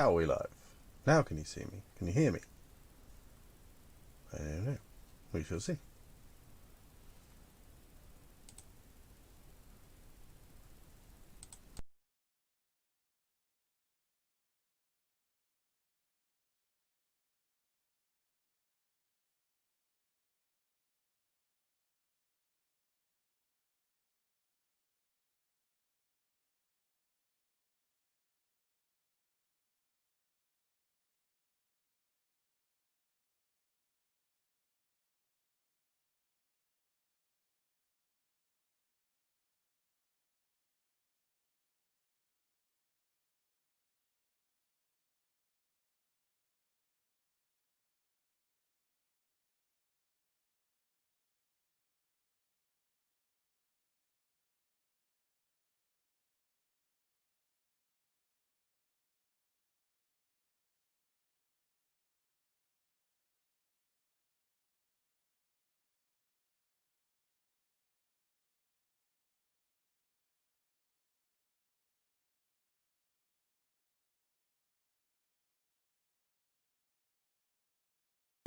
Are we live? Now can you see me? Can you hear me? I don't know. We shall see.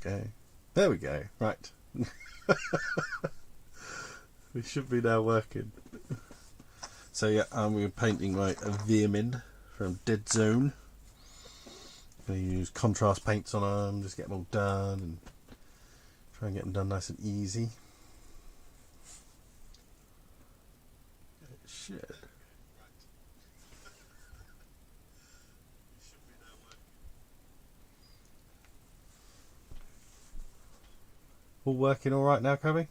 Okay. There we go. Right. We should be now working. So yeah, we're painting my Vermin from Dead Zone. I'm going to use contrast paints on them, just get them all done and try and get them done nice and easy. Shit. All working all right now, Kobe?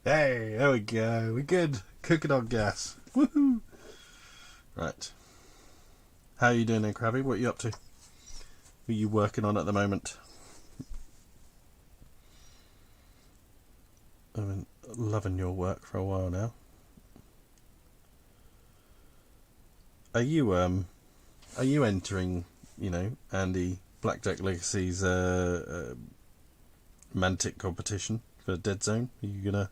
Hey, there we go. We're good. Cooking on gas. Woohoo! Right. How are you doing then, Krabby? What are you up to? What are you working on at the moment? I've been loving your work for a while now. Are you entering, Andy Blackjack Legacy's Mantic competition for Dead Zone? Are you gonna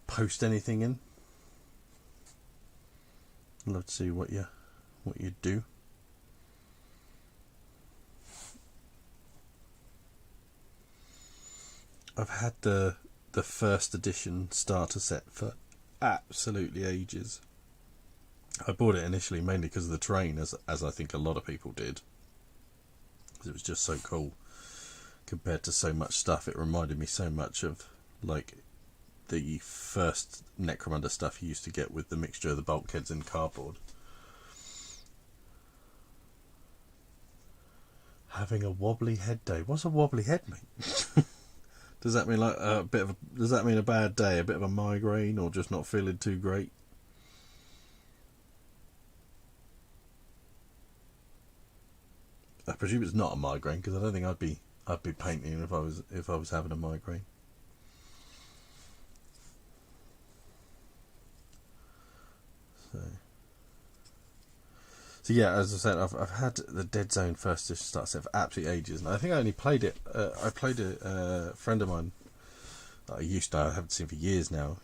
post anything in? I'd love to see what you do. I've had the first edition starter set for absolutely ages. I bought it initially mainly because of the terrain, as I think a lot of people did. It was just so cool compared to so much stuff. It reminded me so much of like the first Necromunda stuff you used to get with the mixture of the bulkheads and cardboard. Having a wobbly head day. What's a wobbly head, mate? Does that mean like does that mean a bad day, a bit of a migraine, or just not feeling too great? I presume it's not a migraine, because I don't think I'd be painting if I was having a migraine. So yeah, as I said, I've had the Dead Zone first edition start set for absolutely ages, and I think I only played it. I played it. A friend of mine that I haven't seen for years now,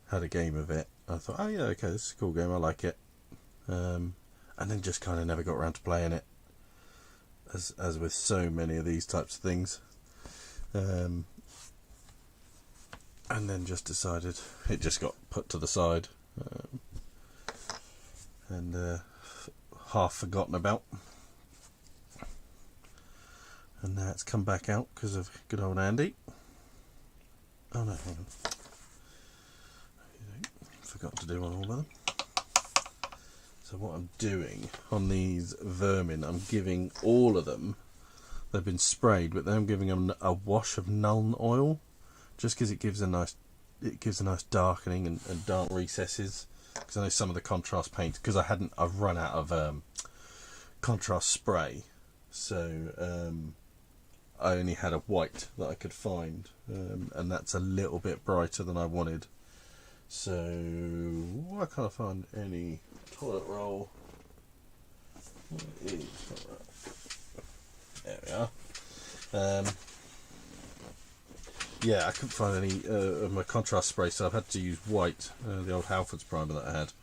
had a game of it. I thought, oh yeah, okay, this is a cool game. I like it. And then just kind of never got around to playing it. As with so many of these types of things, and then just decided it just got put to the side, and half forgotten about, and now it's come back out because of good old Andy. Oh no, hang on, forgot to do one all of them. So what I'm doing on these Vermin, I'm giving all of them, they've been sprayed, but then I'm giving them a wash of Nuln Oil, just because it gives a nice darkening and dark recesses. Because I know some of the contrast paint, because I've run out of contrast spray, so I only had a white that I could find, and that's a little bit brighter than I wanted. So I can't find any toilet roll. There we are. Yeah, I couldn't find any of my contrast spray, so I've had to use white, the old Halfords primer that I had.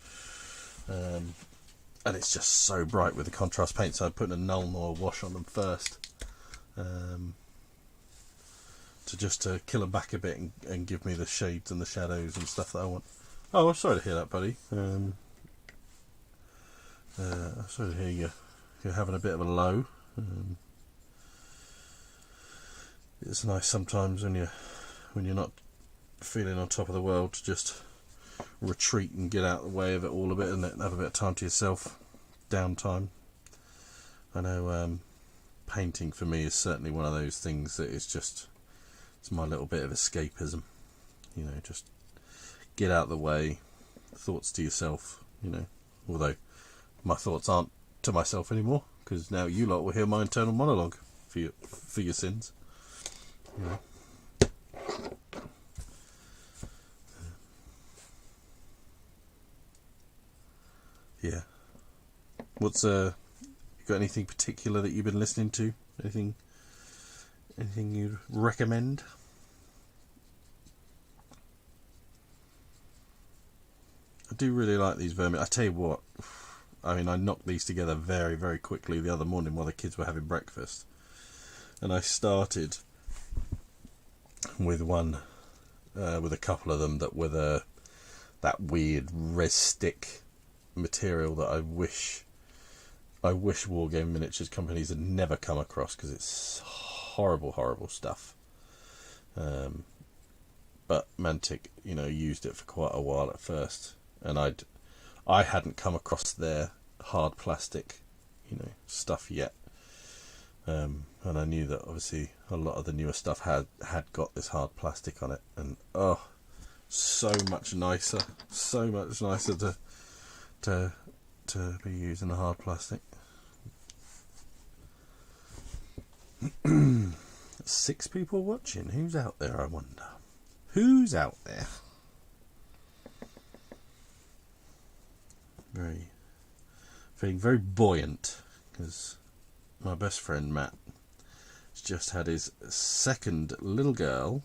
and it's just so bright with the contrast paint, so I put a null noir wash on them first, to kill them back a bit and give me the shades and the shadows and stuff that I want. Oh, I'm sorry to hear that, buddy. I'm sorry to hear you're having a bit of a low. It's nice sometimes when you're not feeling on top of the world to just retreat and get out of the way of it all a bit and have a bit of time to yourself, downtime. I know painting for me is certainly one of those things that it's my little bit of escapism, just get out of the way, thoughts to yourself, although my thoughts aren't to myself anymore, because now you lot will hear my internal monologue for your sins. Yeah. What's you got anything particular that you've been listening to? Anything you'd recommend? I do really like these vermin. I tell you what, I knocked these together very, very quickly the other morning while the kids were having breakfast. And I started with a couple of them that were that weird res stick material that I wish Wargame Miniatures companies had never come across, because it's horrible stuff. But Mantic, used it for quite a while at first, and I hadn't come across their hard plastic, stuff yet. And I knew that obviously a lot of the newer stuff had got this hard plastic on it, and so much nicer to be using a hard plastic. 6 people watching. Who's out there, I wonder? Who's out there? Feeling very buoyant, because my best friend Matt has just had his second little girl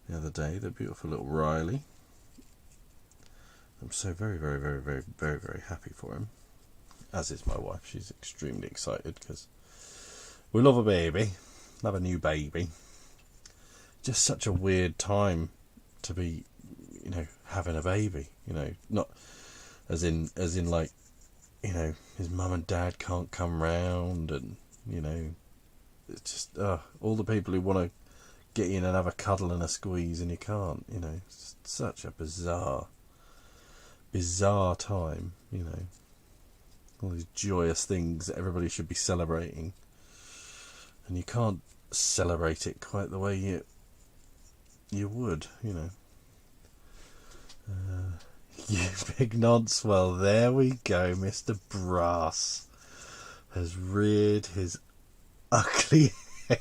the other day, the beautiful little Riley. I'm so very, very, very, very, very, very happy for him, as is my wife. She's extremely excited because we love a baby, love a new baby. Just such a weird time to be, having a baby. Not as in like, his mum and dad can't come round, and it's just all the people who want to get in and have a cuddle and a squeeze, and you can't. It's just such a bizarre time. All these joyous things that everybody should be celebrating, and you can't celebrate it quite the way you would. You big nonce. Well, there we go. Mr. Brass has reared his ugly head.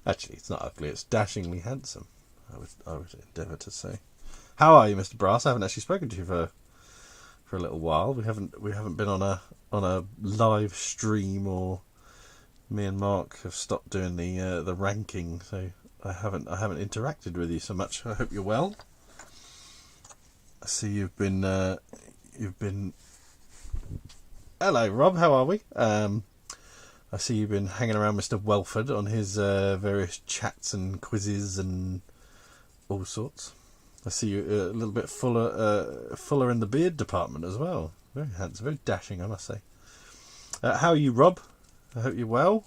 Actually, it's not ugly, it's dashingly handsome, I would endeavour to say. How are you, Mr. Brass? I haven't actually spoken to you for a little while. We haven't been on a live stream, or me and Mark have stopped doing the ranking, so I haven't interacted with you so much. I hope you're well. I see you've been. Hello, Rob. How are we? I see you've been hanging around Mr. Welford on his various chats and quizzes and all sorts. I see you a little bit fuller in the beard department as well. Very handsome, very dashing, I must say. How are you, Rob? I hope you're well.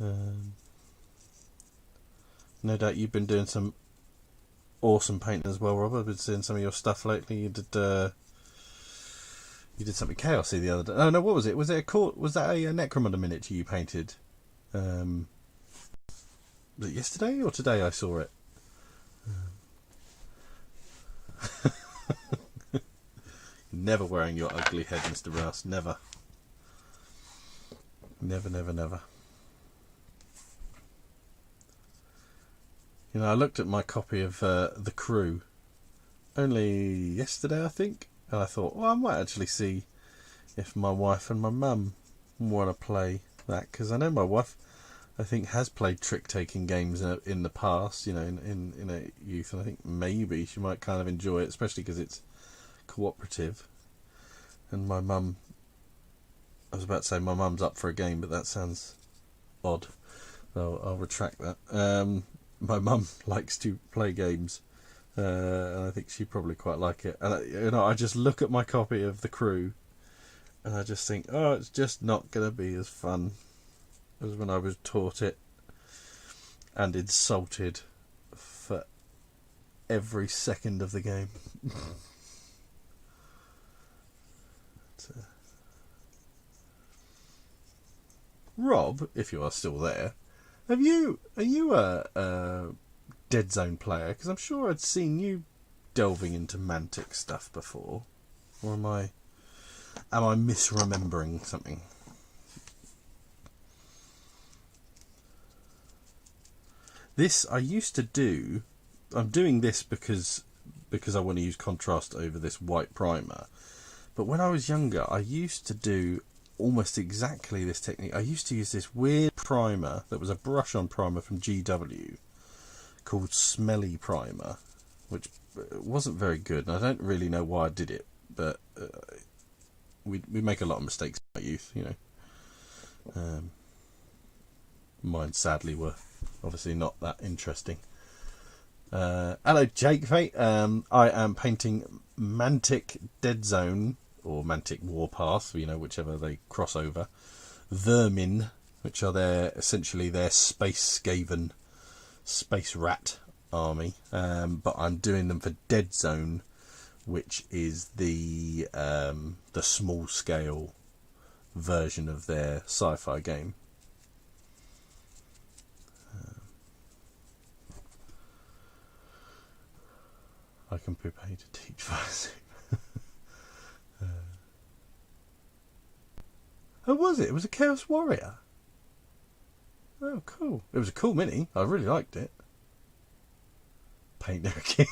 No doubt you've been doing some awesome painting as well, Rob. I've been seeing some of your stuff lately. You did something chaosy the other day. Oh no, what was it? Was that a Necromunda miniature you painted? Was it yesterday or today? I saw it. Never wearing your ugly head, Mr. Rouse. Never. Never. I looked at my copy of The Crew only yesterday, I think, and I thought, well, I might actually see if my wife and my mum want to play that, because I know my wife, I think, has played trick-taking games in the past, in a youth, and I think maybe she might kind of enjoy it, especially because it's cooperative. And my mum, I was about to say my mum's up for a game, but that sounds odd. So I'll retract that. My mum likes to play games, and I think she'd probably quite like it. And I just look at my copy of The Crew, and I just think, oh, it's just not going to be as fun as when I was taught it and insulted for every second of the game. Rob, if you are still there, are you a Dead Zone player? Because I'm sure I'd seen you delving into Mantic stuff before, or am I misremembering something? This I used to do. I'm doing this because I want to use contrast over this white primer. But when I was younger, I used to do almost exactly this technique. I used to use this weird primer that was a brush-on primer from GW called Smelly Primer, which wasn't very good, and I don't really know why I did it, but we make a lot of mistakes in our youth, you know. Mine sadly were obviously not that interesting. Hello Jake Fate. I am painting Mantic Dead Zone or Mantic Warpath, you know, whichever they cross over. Vermin, which are essentially their Space Skaven space rat army, but I'm doing them for Dead Zone, which is the small scale version of their sci-fi game. I can prepare to teach Fire. Oh, was it? It was a Chaos Warrior. Oh, cool. It was a cool mini. I really liked it. Paint King.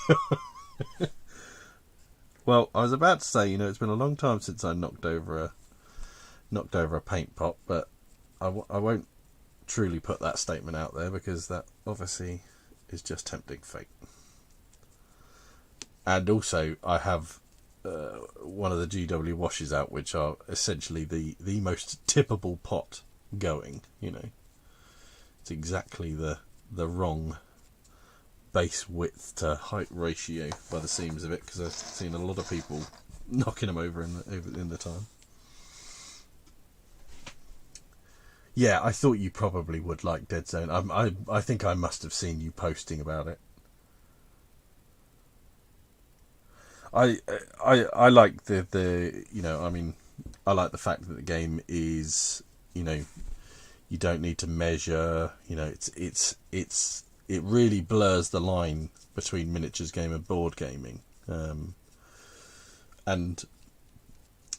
Well, I was about to say, you know, it's been a long time since I knocked over a paint pot, but I won't truly put that statement out there because that obviously is just tempting fate. And also, I have one of the GW washes out, which are essentially the most tippable pot going. You know, it's exactly the wrong base width to height ratio by the seams of it, because I've seen a lot of people knocking them over in the time. Yeah, I thought you probably would like Dead Zone. I think I must have seen you posting about it. I like the you know, I mean, I like the fact that the game is, you know, you don't need to measure, you know, it really blurs the line between miniatures game and board gaming, and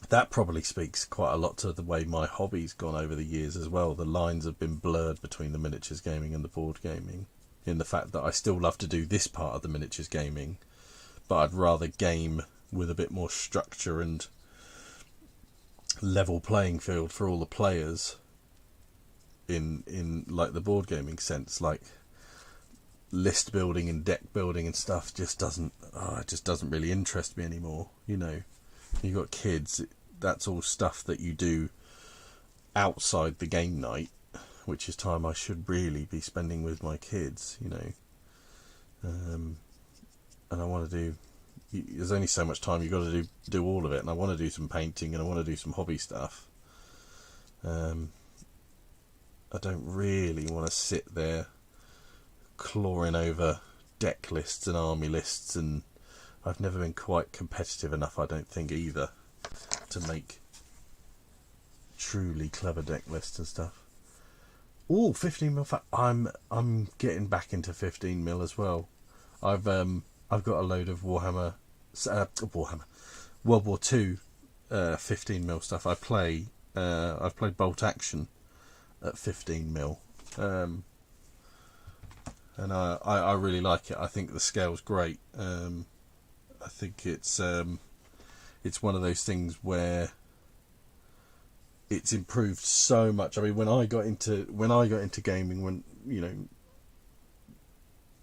that probably speaks quite a lot to the way my hobby's gone over the years as well. The lines have been blurred between the miniatures gaming and the board gaming, in the fact that I still love to do this part of the miniatures gaming, but I'd rather game with a bit more structure and level playing field for all the players in like the board gaming sense. Like list building and deck building and stuff just doesn't really interest me anymore. You know, you got kids, that's all stuff that you do outside the game night, which is time I should really be spending with my kids, you know. And I want to do, there's only so much time you've got to do all of it, and I want to do some painting and I want to do some hobby stuff. I don't really want to sit there clawing over deck lists and army lists, and I've never been quite competitive enough, I don't think, either, to make truly clever deck lists and stuff. Oh, 15mm. I'm getting back into 15mm as well. I've got a load of Warhammer World War II 15mm stuff. I've played Bolt Action at 15mm, and I really like it. I think the scale's great. I think it's one of those things where it's improved so much. I mean, when I got into gaming, when, you know,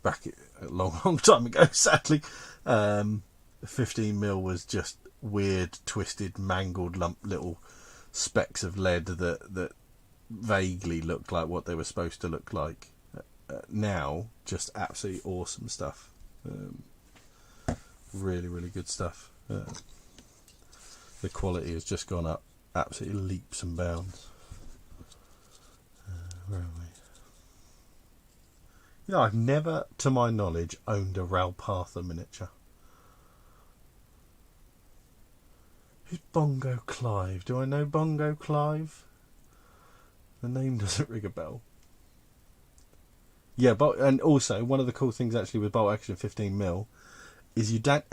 back a long time ago, sadly, 15mm was just weird, twisted, mangled little specks of lead that vaguely looked like what they were supposed to look like. Now, just absolutely awesome stuff. Really, really good stuff. The quality has just gone up absolutely leaps and bounds. Where are we? You know, I've never, to my knowledge, owned a Ralpatha miniature. Who's Bongo Clive? Do I know Bongo Clive? The name doesn't ring a bell. Yeah, but and also one of the cool things actually with bolt action 15mm is you don't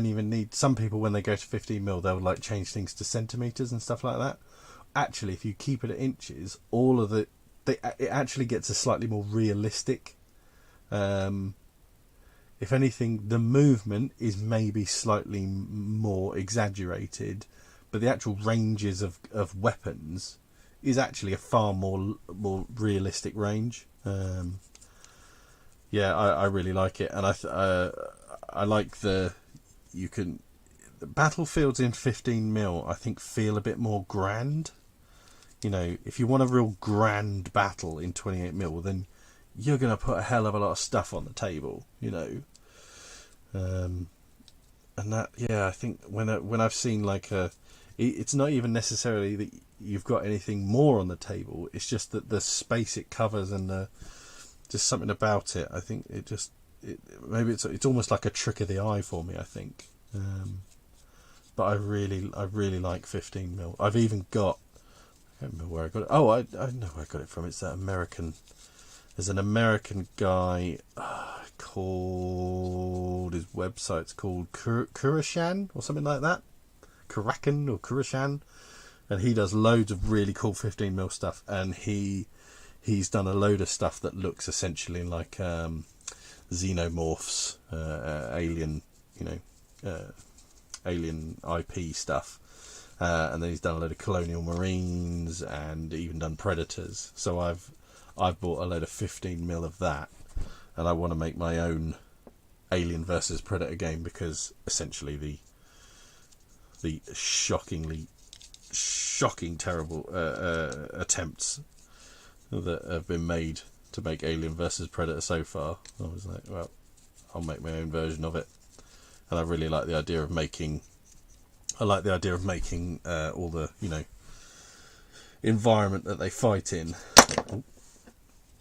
even need. Some people when they go to 15mm they'll like change things to centimeters and stuff like that. Actually, if you keep it at inches, all of it actually gets a slightly more realistic. If anything, the movement is maybe slightly more exaggerated, but the actual ranges of weapons is actually a far more realistic range. Yeah, I really like it, and I like the battlefields in 15mm. I think feel a bit more grand. You know, if you want a real grand battle in 28mm, then you're going to put a hell of a lot of stuff on the table. You know, and that I think when I've seen like it's not even necessarily that you've got anything more on the table. It's just that the space it covers and just something about it. I think maybe it's almost like a trick of the eye for me. I think, but I really like 15mm. I've even got. I can't remember where I got it. Oh, I know where I got it from. It's that American. There's an American guy called his website's called Kurashan or something like that. Kurakan or Kurashan, and he does loads of really cool 15mm stuff, and he's done a load of stuff that looks essentially like xenomorphs, alien, alien IP stuff, and then he's done a load of colonial marines and even done predators. So I've bought a load of 15mm of that, and I want to make my own Alien versus Predator game, because essentially the shocking terrible attempts that have been made to make Alien versus Predator so far, I was like, well, I'll make my own version of it. And I really like the idea of making all the environment that they fight in. Oh,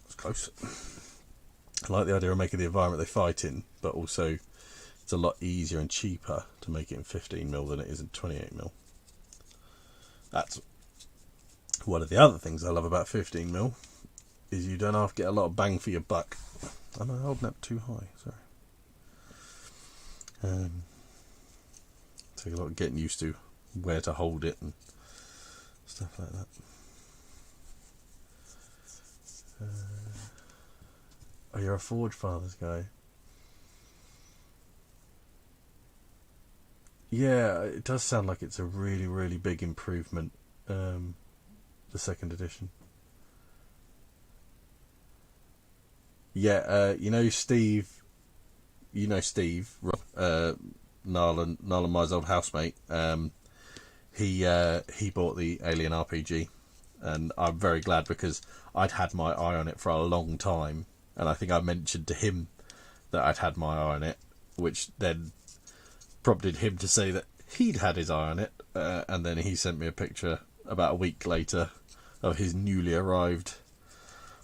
it's close. I like the idea of making the environment they fight in, but also it's a lot easier and cheaper to make it in 15mm than it is in 28mm. That's one of the other things I love about 15mm, is you don't have to get a lot of bang for your buck. Am I holding up too high? Sorry. Take a lot of getting used to where to hold it and stuff like that. Oh, you're a Forge Fathers guy. Yeah, it does sound like it's a really, really big improvement, the second edition. Yeah, Steve, Niall and my old housemate. He bought the Alien RPG, and I'm very glad, because I'd had my eye on it for a long time, and I think I mentioned to him that I'd had my eye on it, which then prompted him to say that he'd had his eye on it, and then he sent me a picture about a week later of his newly arrived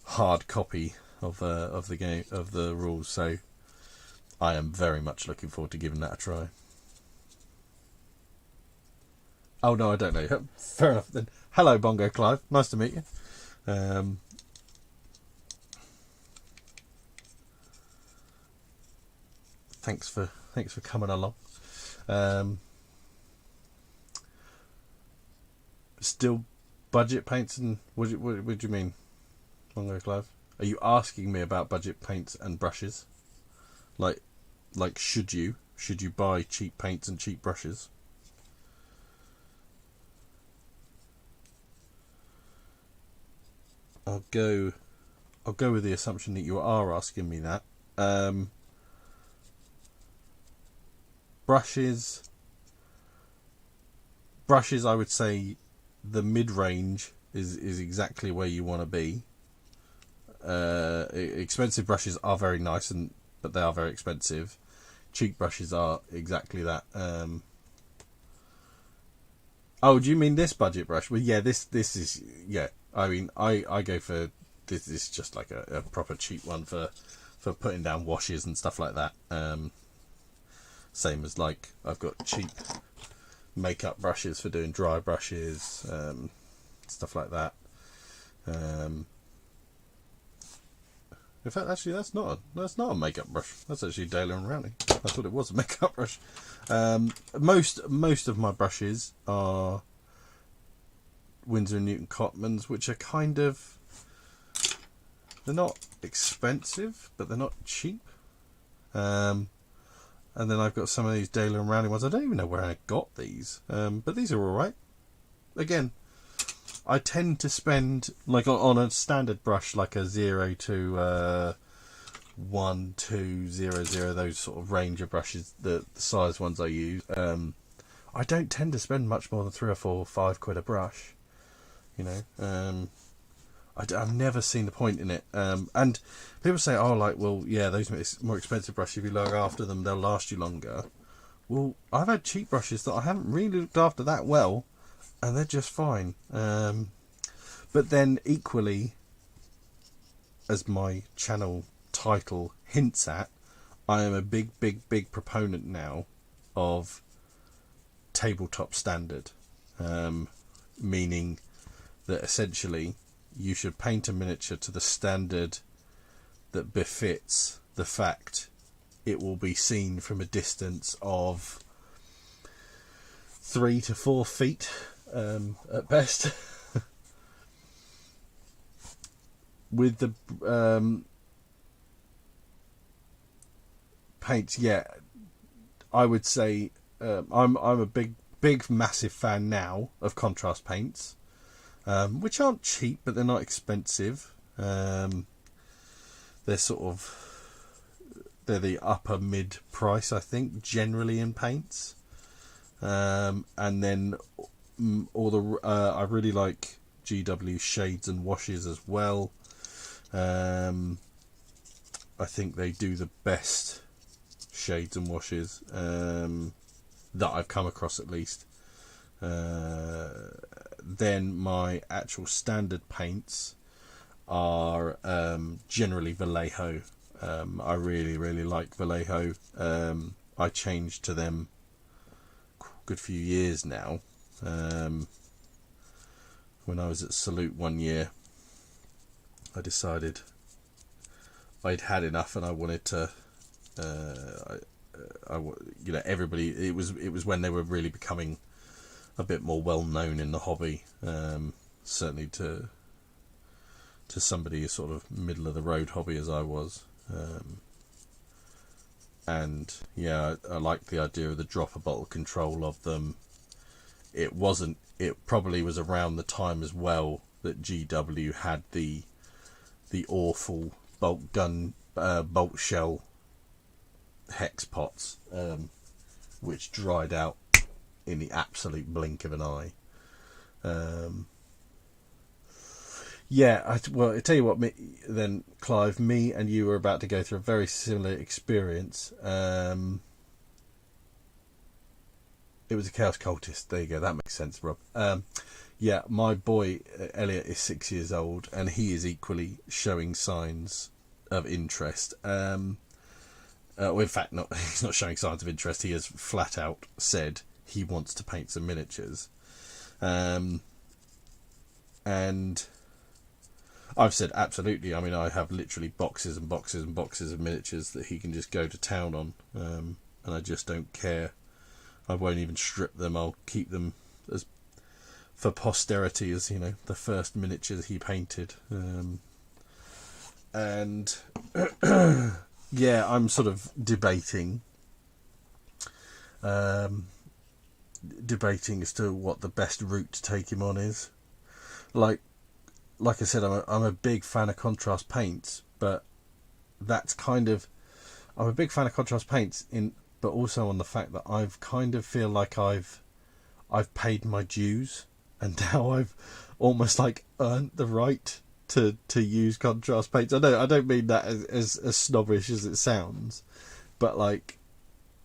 hard copy of the game, of the rules. So I am very much looking forward to giving that a try. Oh no, I don't know. Fair enough then. Hello, Bongo Clive. Nice to meet you. Thanks for coming along. Still budget paints and what do you mean, Bongo Clive? Are you asking me about budget paints and brushes? Like should you buy cheap paints and cheap brushes? I'll go with the assumption that you are asking me that. Brushes, brushes, I would say the mid-range is exactly where you want to be. Expensive brushes are very nice, but they are very expensive. Cheap brushes are exactly that. Oh, do you mean this budget brush? Well, yeah, this is, yeah. I mean, I go for this. This is just like a proper cheap one for putting down washes and stuff like that. Same as, like, I've got cheap makeup brushes for doing dry brushes, stuff like that. In fact, actually, that's not a makeup brush. That's actually Daler and Rowney. I thought it was a makeup brush. Most of my brushes are Winsor & Newton Cotmans, which are kind of, they're not expensive, but they're not cheap. And then I've got some of these Daler and Rowney ones. I don't even know where I got these, but these are all right. Again, I tend to spend, like, on a standard brush, like a 0 to 1, 2, 0, 0, those sort of range of brushes, the size ones I use. I don't tend to spend much more than 3 or 4 or 5 quid a brush. You know, I've never seen the point in it. And people say, oh, like, well, yeah, those more expensive brushes, if you look after them, they'll last you longer. Well, I've had cheap brushes that I haven't really looked after that well, and they're just fine. But then equally, as my channel title hints at, I am a big proponent now of tabletop standard, meaning that essentially you should paint a miniature to the standard that befits the fact it will be seen from a distance of 3 to 4 feet at best. With the paints, yeah, I would say I'm a big massive fan now of contrast paints, which aren't cheap, but they're not expensive. They're the upper mid price, I think, generally in paints. And then all the I really like GW shades and washes as well. I think they do the best shades and washes that I've come across, at least. Then my actual standard paints are generally Vallejo. I really like Vallejo. I changed to them a good few years now. When I was at Salute one year, I decided I'd had enough, and I wanted to. Everybody. It was when they were really becoming a bit more well known in the hobby. Certainly to somebody sort of middle of the road hobby as I was. And yeah, I liked the idea of the dropper bottle control of them. It probably was around the time as well that GW had the awful bolt shell hex pots, which dried out in the absolute blink of an eye. I tell you what, then, Clive, me and you were about to go through a very similar experience. It was a Chaos Cultist. There you go. That makes sense, Rob. Yeah, my boy Elliot is 6 years old, and he is equally showing signs of interest. In fact, he's not showing signs of interest. He has flat out said he wants to paint some miniatures. And I've said absolutely. I mean, I have literally boxes and boxes and boxes of miniatures that he can just go to town on, and I just don't care. I won't even strip them. I'll keep them as for posterity as, you know, the first miniatures he painted. And yeah, I'm sort of debating as to what the best route to take him on is. Like I said, I'm a big fan of contrast paints, but that's kind of, I'm a big fan of contrast paints but also on the fact that I've kind of feel like I've I've paid my dues, and now I've almost like earned the right to use contrast paints. I don't mean that as snobbish as it sounds, but like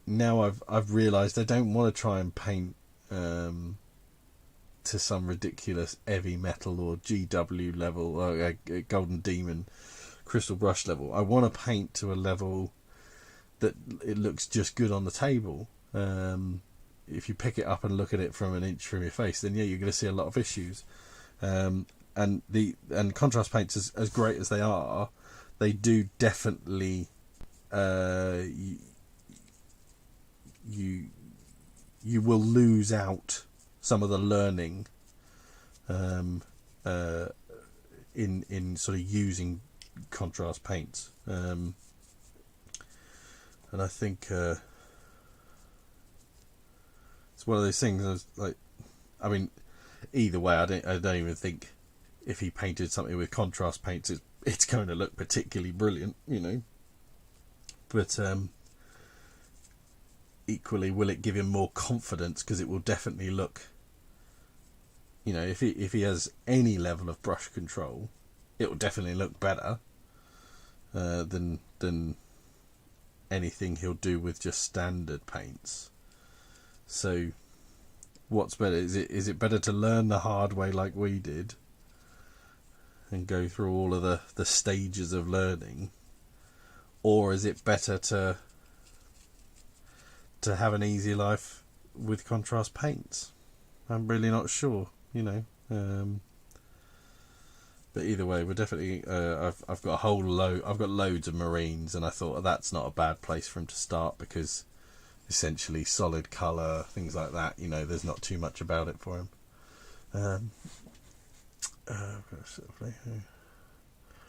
now I've realised I don't want to try and paint to some ridiculous heavy metal or GW level or Golden Demon crystal brush level. I want to paint to a level that it looks just good on the table. If you pick it up and look at it from an inch from your face, then yeah, you're going to see a lot of issues. And contrast paints, as great as they are, they do definitely you will lose out some of the learning in sort of using contrast paints, and I think it's one of those things. I mean, either way, I don't even think if he painted something with contrast paints, it's going to look particularly brilliant, you know. But equally, will it give him more confidence? Because it will definitely look, you know, if he has any level of brush control, it will definitely look better than anything he'll do with just standard paints. So, what's better? Is it better to learn the hard way like we did, and go through all of the stages of learning, or is it better to have an easy life with contrast paints? I'm really not sure, you know. But either way, we're definitely. I've got a whole load. I've got loads of Marines, and I thought that's not a bad place for him to start, because essentially solid colour, things like that. You know, there's not too much about it for him.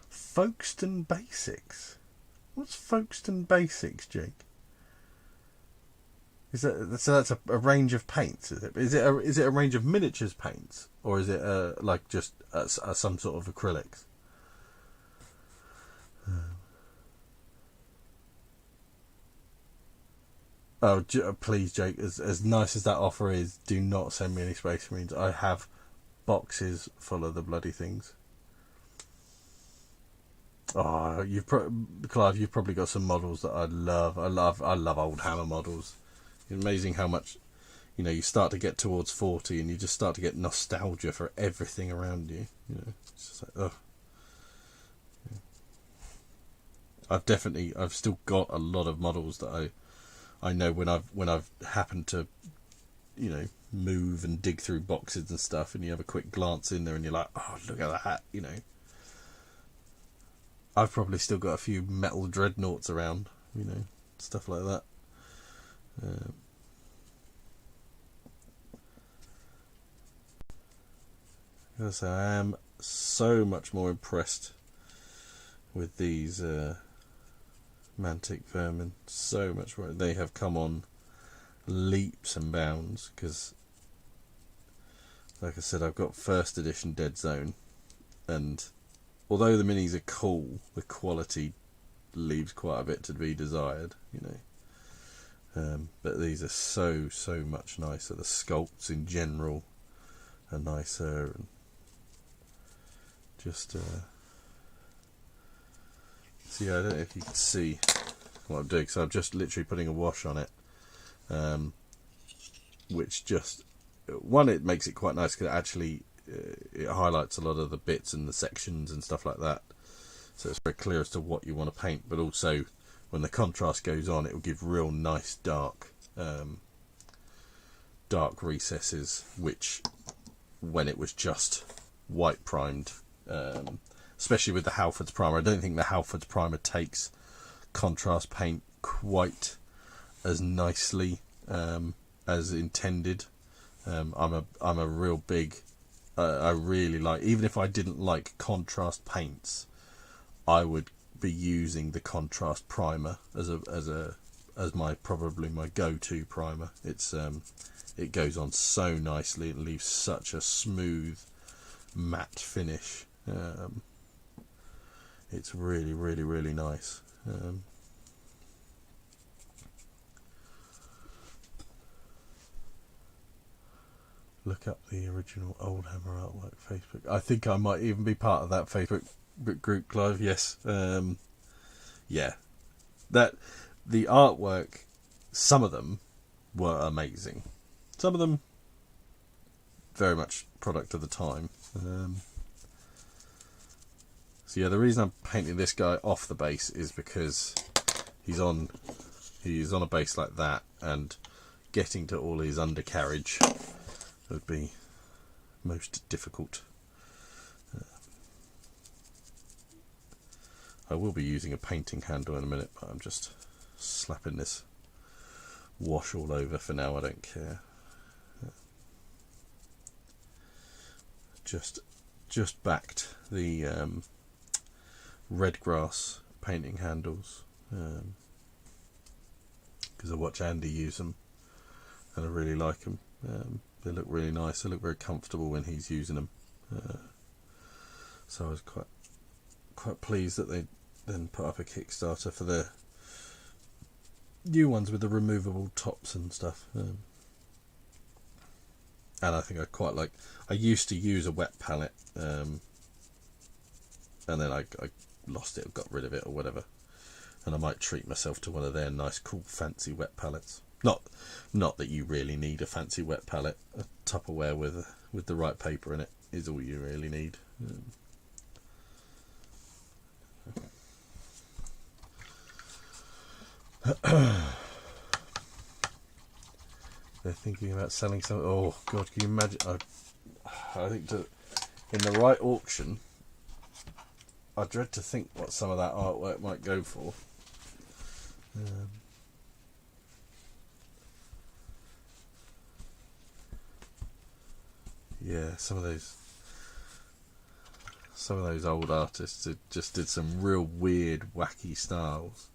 Folkestone Basics. What's Folkestone Basics, Jake? Is that so? That's a range of paints, is it? Is it a range of miniatures paints, or is it like just some sort of acrylics? Oh, please, Jake. As nice as that offer is, do not send me any Space Marines. I have boxes full of the bloody things. Oh, Clive, you've probably got some models that I love. I love old Hammer models. It's amazing how much, you know, you start to get towards 40 and you just start to get nostalgia for everything around you. You know, it's just like, ugh. Yeah. I've still got a lot of models that I know when I've happened to, you know, move and dig through boxes and stuff, and you have a quick glance in there and you're like, oh, look at that, you know. I've probably still got a few metal dreadnoughts around, you know, stuff like that. Yes, I am so much more impressed with these Mantic Vermin. So much more. They have come on leaps and bounds, because, like I said, I've got first edition Dead Zone, and although the minis are cool, the quality leaves quite a bit to be desired, you know. But these are so much nicer. The sculpts in general are nicer, and just see, I don't know if you can see what I'm doing, so I'm just literally putting a wash on it, which just, one, it makes it quite nice, because it actually it highlights a lot of the bits and the sections and stuff like that, so it's very clear as to what you want to paint. But also, when the contrast goes on, it will give real nice dark recesses, which, when it was just white primed, especially with the Halfords primer, I don't think the Halfords primer takes contrast paint quite as nicely as intended. I'm a real big, I really like, even if I didn't like contrast paints, I would be using the contrast primer as my probably my go-to primer. It's it goes on so nicely and leaves such a smooth matte finish. It's really nice. Look up the original Old Hammer artwork Facebook. I think I might even be part of that Facebook group, Clive. Yes. Yeah. That the artwork, some of them were amazing. Some of them very much product of the time. So yeah, the reason I'm painting this guy off the base is because he's on a base like that, and getting to all his undercarriage would be most difficult. I will be using a painting handle in a minute, but I'm just slapping this wash all over for now. I don't care. Just backed the red grass painting handles because I watch Andy use them and I really like them. They look really nice. They look very comfortable when he's using them. So I was quite pleased that they then put up a Kickstarter for the new ones with the removable tops and stuff. And I think I quite like. I used to use a wet palette, and then I lost it or got rid of it or whatever. And I might treat myself to one of their nice, cool, fancy wet palettes. Not that you really need a fancy wet palette. A Tupperware with the right paper in it is all you really need. They're thinking about selling some. Oh God, can you imagine? I think in the right auction, I dread to think what some of that artwork might go for. Yeah, some of those old artists just did some real weird, wacky styles.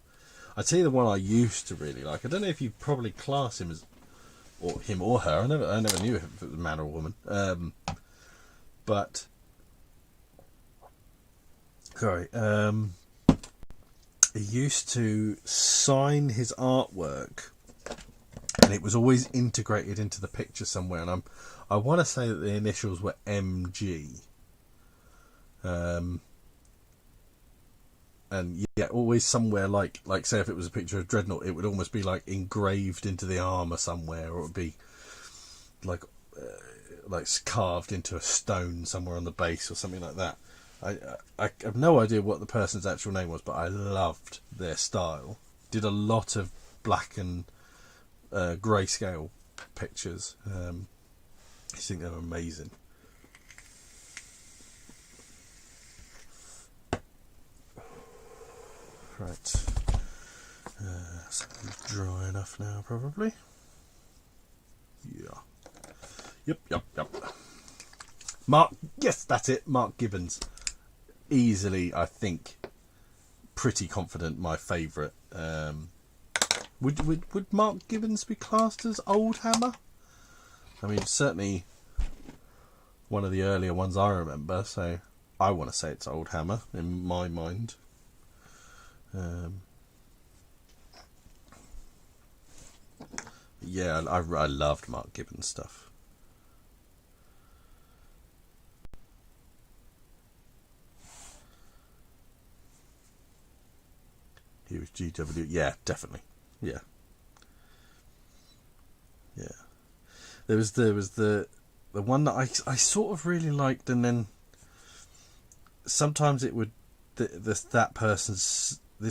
I tell you the one I used to really like. I don't know if you probably class him as, or him or her. I never knew if it was a man or a woman. But sorry, he used to sign his artwork, and it was always integrated into the picture somewhere. And I want to say that the initials were MG. And yeah, always somewhere like say if it was a picture of Dreadnought, it would almost be like engraved into the armour somewhere, or it would be like carved into a stone somewhere on the base or something like that. I have no idea what the person's actual name was, but I loved their style. Did a lot of black and grayscale pictures. I think they were amazing. Right, so dry enough now, probably. Yeah. Yep. Mark, yes, that's it. Mark Gibbons, easily, I think, pretty confident my favourite. Would Mark Gibbons be classed as Old Hammer? I mean, certainly one of the earlier ones I remember. So I want to say it's Old Hammer in my mind. Yeah, I loved Mark Gibbons stuff. He was GW. Yeah, definitely. Yeah. There was the one that I sort of really liked, and then sometimes it would this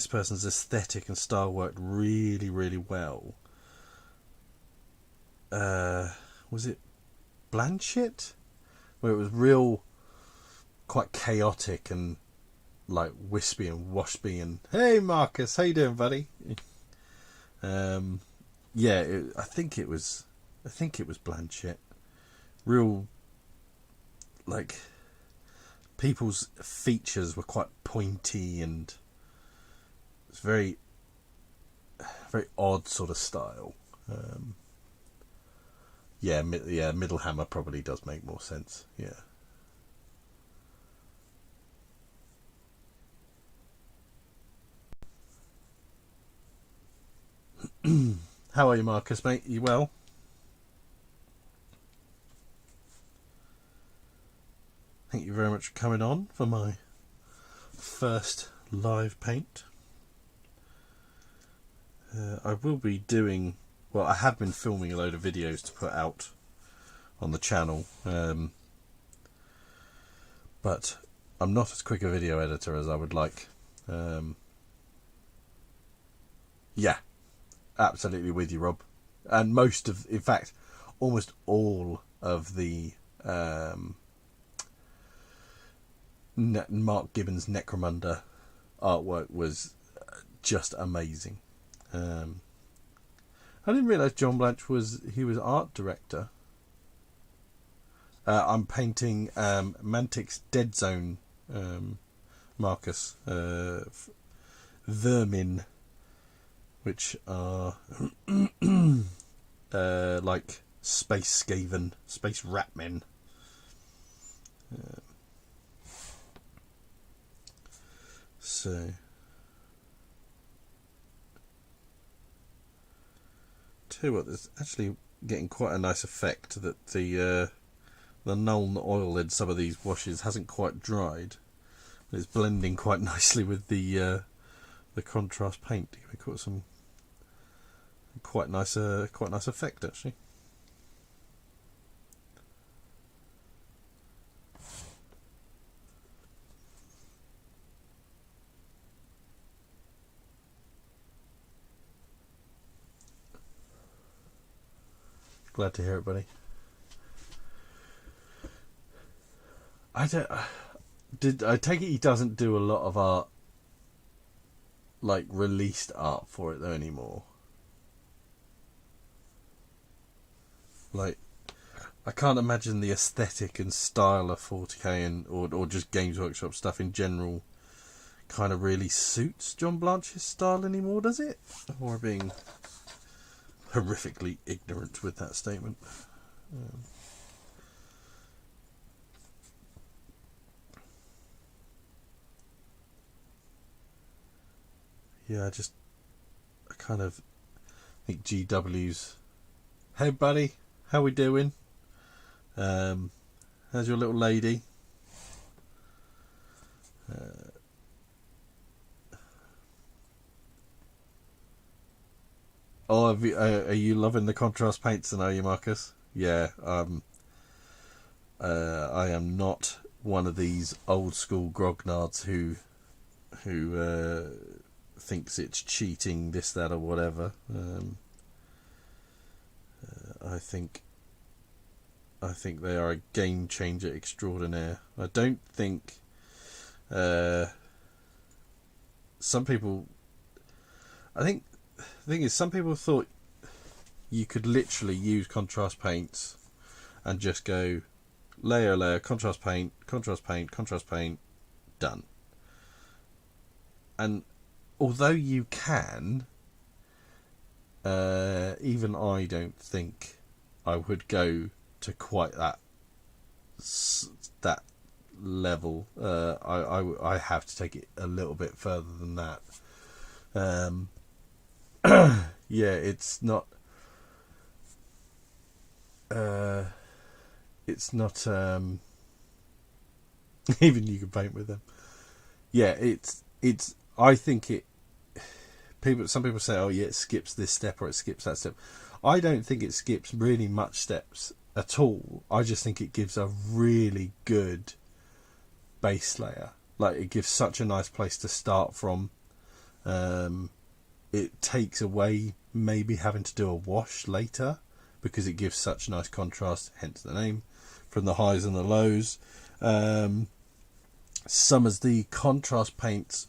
person's aesthetic and style worked really, really well. Was it Blanchett? Where it was real, quite chaotic and like wispy and waspy and hey Marcus, how you doing, buddy? Yeah, I think it was Blanchett. Real, like, people's features were quite pointy and it's very odd sort of style. Middle Hammer probably does make more sense. Yeah. How are you, Marcus, mate? You well? much for coming on for my first live paint. I will be doing, well, I have been filming a load of videos to put out on the channel, but I'm not as quick a video editor as I would like. Yeah, absolutely with you, Rob. And most of, in fact, almost all of the Mark Gibbons Necromunda artwork was just amazing. I didn't realise John Blanche was art director. I'm painting Mantic's Dead Zone Marcus vermin, which are like space skaven, space rat men. So tell you what, there's actually getting quite a nice effect that the Nuln oil in some of these washes hasn't quite dried. It's blending quite nicely with the contrast paint. We got some quite nice effect actually. Glad to hear it, buddy. I take it he doesn't do a lot of art, like released art for it though anymore. Like, I can't imagine the aesthetic and style of 40k and or just Games Workshop stuff in general kind of really suits John Blanche's style anymore, does it? Or being horrifically ignorant with that statement. Yeah, I kind of think GW's, hey buddy, how we doing? How's your little lady? Are you loving the contrast paints and are you, Marcus? Yeah, I am not one of these old school grognards who thinks it's cheating, this, that, or whatever. I think they are a game changer extraordinaire. I don't think some people. I think the thing is, some people thought you could literally use contrast paints and just go layer, contrast paint, done. And although you can, even I don't think I would go to quite that level. I have to take it a little bit further than that. Yeah, it's not. Even you can paint with them. Yeah, it's. I think it. Some people say, oh yeah, it skips this step or it skips that step. I don't think it skips really much steps at all. I just think it gives a really good base layer. Like, it gives such a nice place to start from. It takes away maybe having to do a wash later because it gives such nice contrast, hence the name, from the highs and the lows. Some of the contrast paints,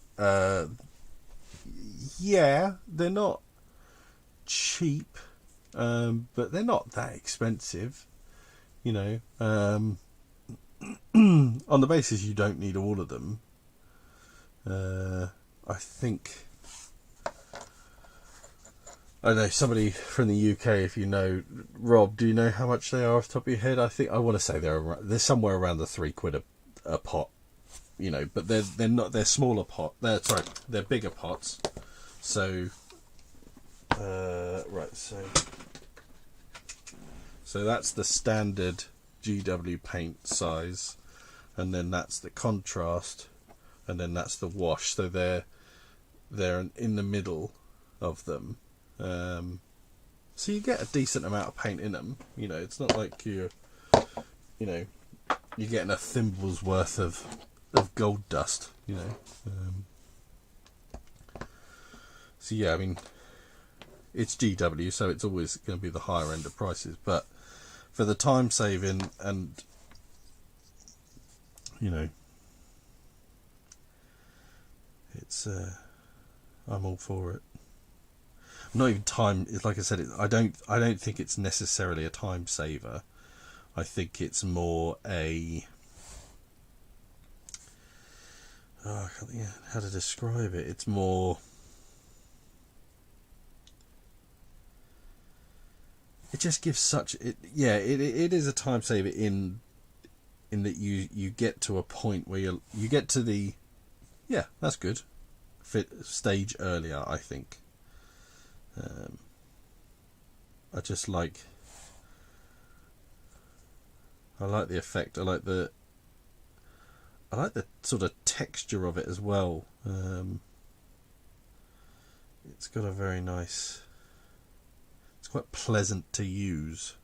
yeah, they're not cheap, but they're not that expensive, you know. On the basis you don't need all of them. I think, I don't know, somebody from the UK, if you know, Rob, do you know how much they are off the top of your head? I want to say they're somewhere around the £3 a pot, you know, but they're not, they're smaller pot. They're bigger pots. So, right, so that's the standard GW paint size. and then that's the contrast, and then that's the wash. So they're in the middle of them. So you get a decent amount of paint in them. You know, it's not like you're getting a thimble's worth of gold dust. You know. So yeah, I mean, it's GW, so it's always going to be the higher end of prices. But for the time saving and, you know, it's I'm all for it. Not even time. It's like I said. I don't think it's necessarily a time saver. I think it's more a. I can't think how to describe it. It's more. It just gives such it. Yeah, it is a time saver in that you get to a point where you get to the. Yeah, that's good. Stage earlier, I think. I just like. I like the effect. I like the sort of texture of it as well. It's got a very nice. It's quite pleasant to use.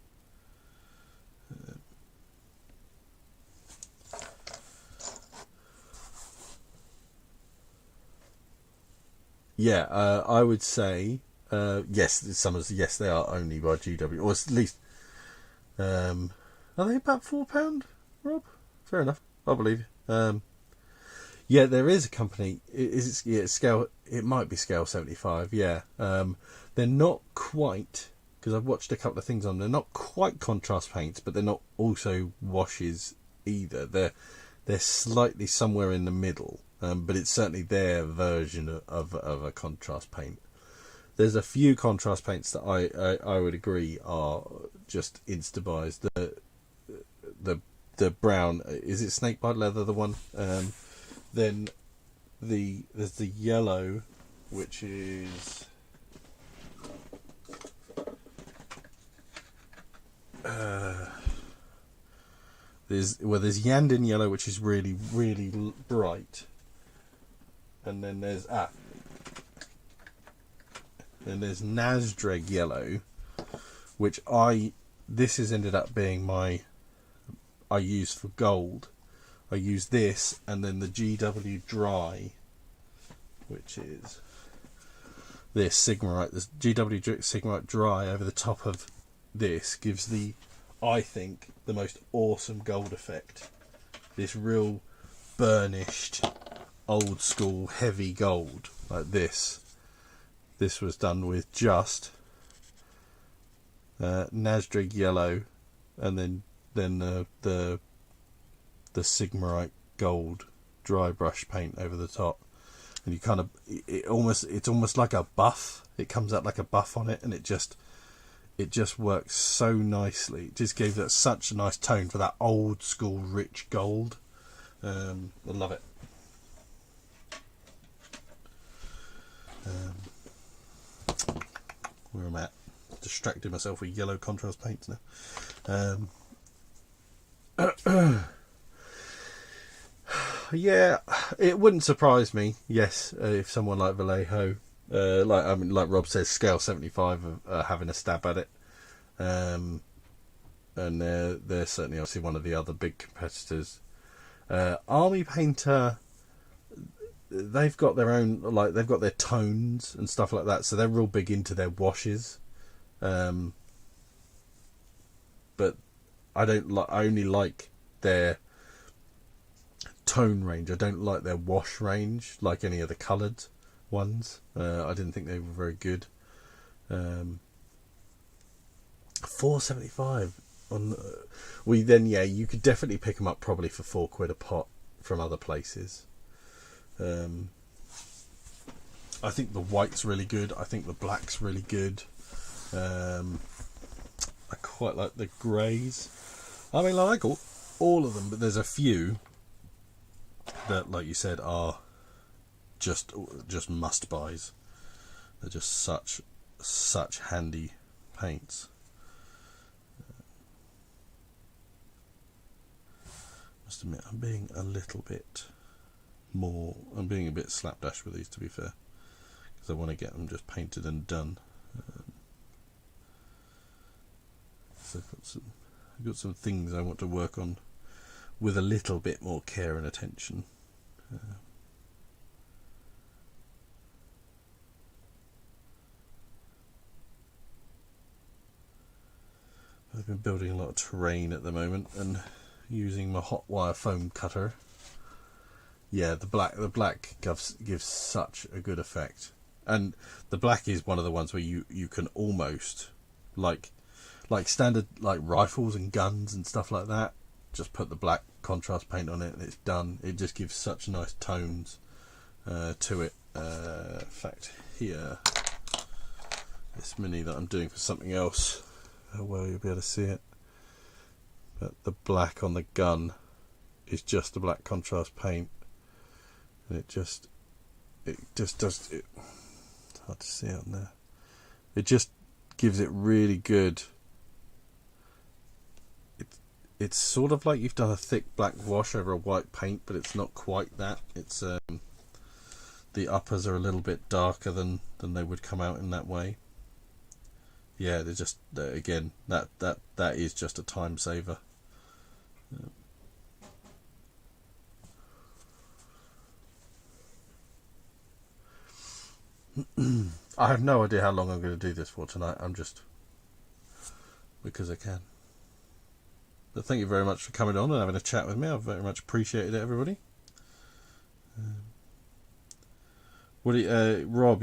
Yeah, I would say yes. Yes, they are only by GW, or at least. Are they about £4, Rob? Fair enough. I believe you. Yeah, there is a company. Scale? It might be Scale 75. Yeah. They're not quite, because I've watched a couple of things on. They're not quite contrast paints, but they're not also washes either. They're slightly somewhere in the middle. But it's certainly their version of a contrast paint. There's a few contrast paints that I would agree are just insta-buys. The brown, is it Snakebite Leather, the one? Then there's the yellow, which is there's Yandin yellow, which is really, really bright. And then there's Nazdreg yellow, which this has ended up being I use for gold. I use this, and then the GW Dry, which is this Sigmarite. This GW Sigmarite Dry over the top of this gives I think, the most awesome gold effect. This real burnished, old school, heavy gold like this. This was done with just Nazdreg yellow, and then the Sigmarite gold dry brush paint over the top, and you kind of it's almost like a buff. It comes out like a buff on it, and it just works so nicely. It just gave that such a nice tone for that old school rich gold. I love it. Where I'm at, distracting myself with yellow contrast paints now. Yeah, it wouldn't surprise me. Yes, if someone like Vallejo, like Rob says, Scale 75 are having a stab at it, and they're certainly obviously one of the other big competitors. Army Painter, they've got their own, like they've got their tones and stuff like that, so they're real big into their washes. But I only like their tone range. I don't like their wash range like any of the coloured ones. I didn't think they were very good. £4.75 on. You could definitely pick them up probably for £4 a pot from other places. I think the white's really good. I think the black's really good. I quite like the greys. I mean, I like all of them, but there's a few that, like you said, are just must buys. They're just such handy paints. must admit, I'm being a little bit more, I'm being a bit slapdash with these, to be fair, because I want to get them just painted and done. So I've got some things I want to work on with a little bit more care and attention. I've been building a lot of terrain at the moment and using my hot wire foam cutter. Yeah, the black gives such a good effect, and the black is one of the ones where you can almost like standard like rifles and guns and stuff like that. Just put the black contrast paint on it and it's done. It just gives such nice tones to it. In fact, here, this mini that I'm doing for something else. How well you'll be able to see it. But the black on the gun is just the black contrast paint, and it just does it. It's hard to see it on there. It just gives it really good. It's sort of like you've done a thick black wash over a white paint, but it's not quite that. It's the uppers are a little bit darker than they would come out in that way. Yeah, they're just, again, that is just a time saver. I have no idea how long I'm going to do this for tonight. I'm just, because I can. But thank you very much for coming on and having a chat with me. I've very much appreciated it, everybody. Rob,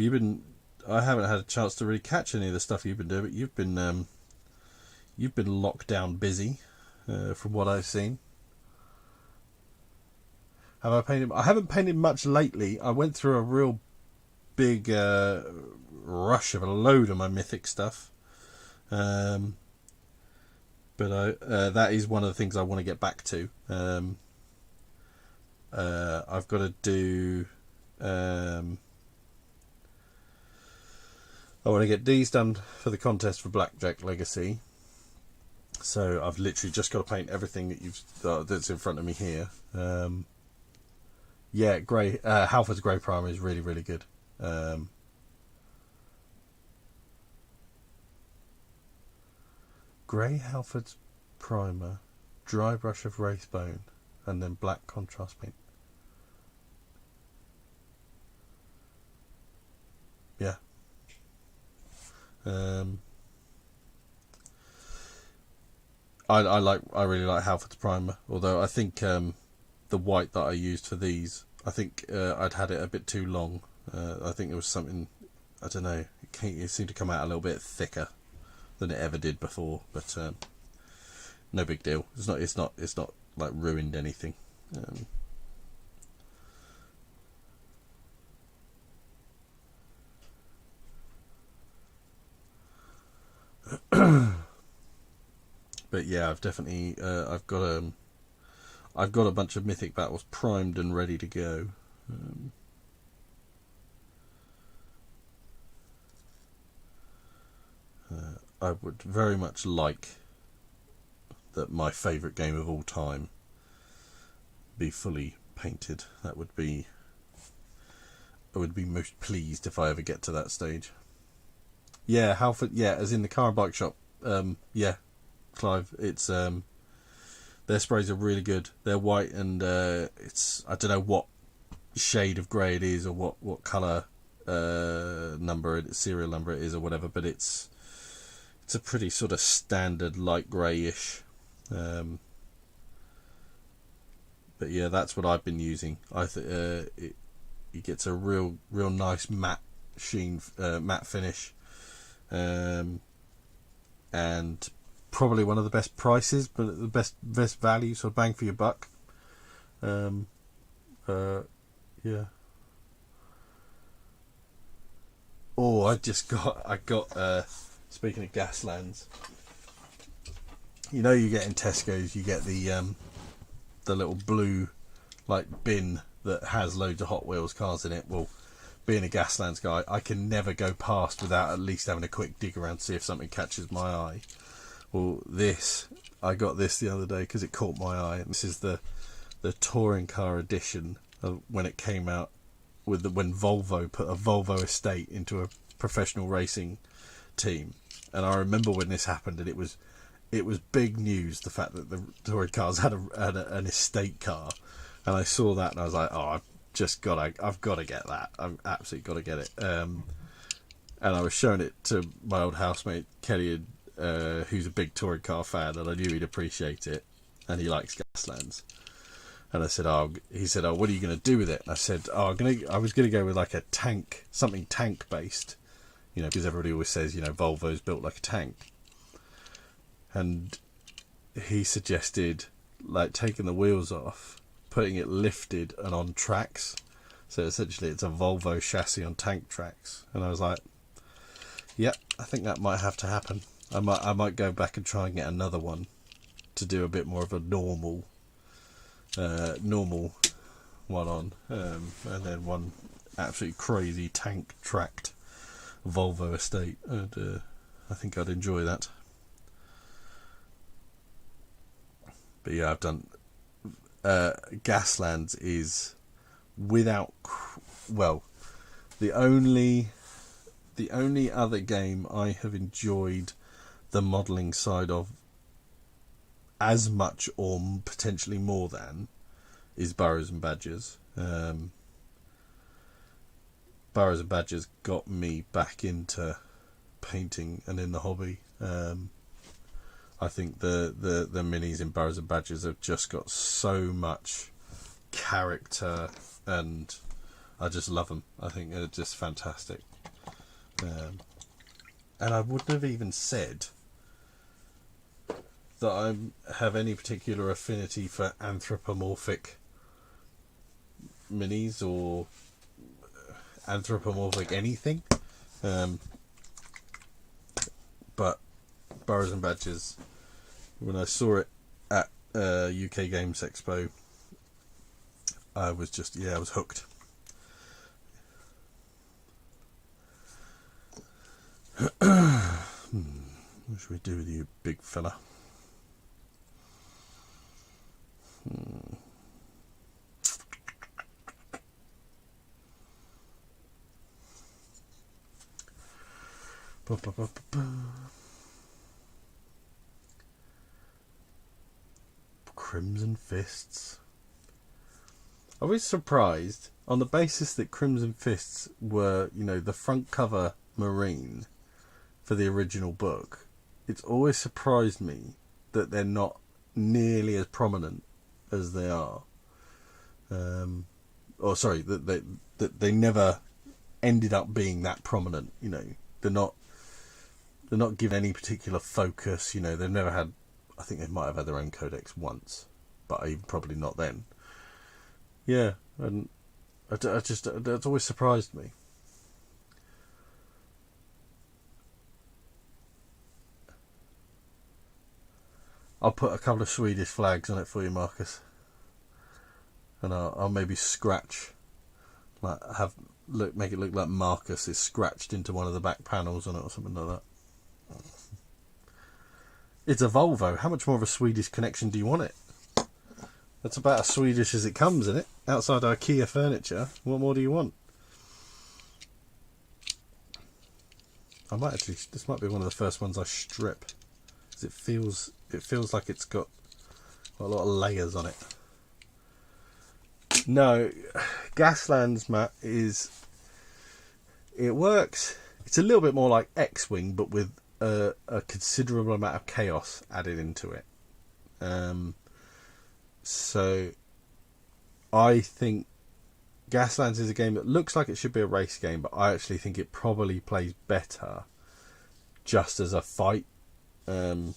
I haven't had a chance to really catch any of the stuff you've been doing, but you've been locked down busy, from what I've seen. Have I painted? I haven't painted much lately. I went through a real big rush of a load of my mythic stuff, but that is one of the things I want to get back to. I've got to do. I want to get these done for the contest for Blackjack Legacy. So I've literally just got to paint everything that that's in front of me here. Yeah, Halford's Grey Primer is really, really good. Grey Halford's Primer, dry brush of Wraithbone, and then black contrast paint. Yeah. I really like Halford's Primer, although I think the white that I used for these, I think I'd had it a bit too long. I think it was something, I don't know, it seemed to come out a little bit thicker than it ever did before, but no big deal. It's not like ruined anything. But yeah, I've definitely I've got a bunch of Mythic Battles primed and ready to go. I would very much like that my favourite game of all time be fully painted. I would be most pleased if I ever get to that stage. Yeah, Halford. Yeah, as in the car and bike shop. Yeah, Clive. It's their sprays are really good. They're white and it's, I don't know what shade of grey it is or what colour serial number it is or whatever, but it's a pretty sort of standard light greyish. But yeah, that's what I've been using. It gets a real nice matte sheen, matte finish. And probably one of the best prices, but the best value, sort of bang for your buck. Yeah. Oh, I got speaking of Gaslands, you know, you get in Tesco's, you get the little blue like bin that has loads of Hot Wheels cars in it. Well, being a Gaslands guy, I can never go past without at least having a quick dig around to see if something catches my eye. Well, I got this the other day because it caught my eye. And this is the the touring car edition of when it came out, when Volvo put a Volvo estate into a professional racing team. And I remember when this happened, and it was big news, the fact that the touring cars had an estate car. And I saw that and I was like, oh, I've got to get that. I've absolutely got to get it. And I was showing it to my old housemate Kelly, who's a big touring car fan, and I knew he'd appreciate it, and he likes Gaslands. And I said, he said, what are you going to do with it? And I said, I was going to go with like a tank, something tank based, because everybody always says, Volvo's built like a tank. And he suggested like taking the wheels off, putting it lifted and on tracks. So essentially it's a Volvo chassis on tank tracks. And I was like, yep, I think that might have to happen. I might go back and try and get another one to do a bit more of a normal one on, and then one absolutely crazy tank tracked Volvo estate. And I think I'd enjoy that. But yeah, I've done Gaslands is without the only other game I have enjoyed the modelling side of as much or potentially more than is Burrows and Badgers. Burrows and Badgers got me back into painting and in the hobby. I think the minis in Burrows and Badgers have just got so much character, and I just love them. I think they're just fantastic. And I wouldn't have even said that I have any particular affinity for anthropomorphic minis or anthropomorphic anything. But Burrows and Badgers, when I saw it at UK Games Expo, I was hooked. What should we do with you, big fella? Crimson Fists. I was surprised on the basis that Crimson Fists were, the front cover marine for the original book. It's always surprised me that they're not nearly as prominent as they are. That they never ended up being that prominent. They're not given any particular focus. They've never had. I think they might have had their own codex once, but probably not then. Yeah, and that's always surprised me. I'll put a couple of Swedish flags on it for you, Marcus, and I'll maybe scratch, make it look like Marcus is scratched into one of the back panels on it or something like that. It's a Volvo. How much more of a Swedish connection do you want it? That's about as Swedish as it comes, isn't it? Outside IKEA furniture, what more do you want? This might be one of the first ones I strip. It feels like it's got a lot of layers on it. No, Gaslands, Matt, it works. It's a little bit more like X-Wing, but with a considerable amount of chaos added into it. So I think Gaslands is a game that looks like it should be a race game, but I actually think it probably plays better just as a fight. I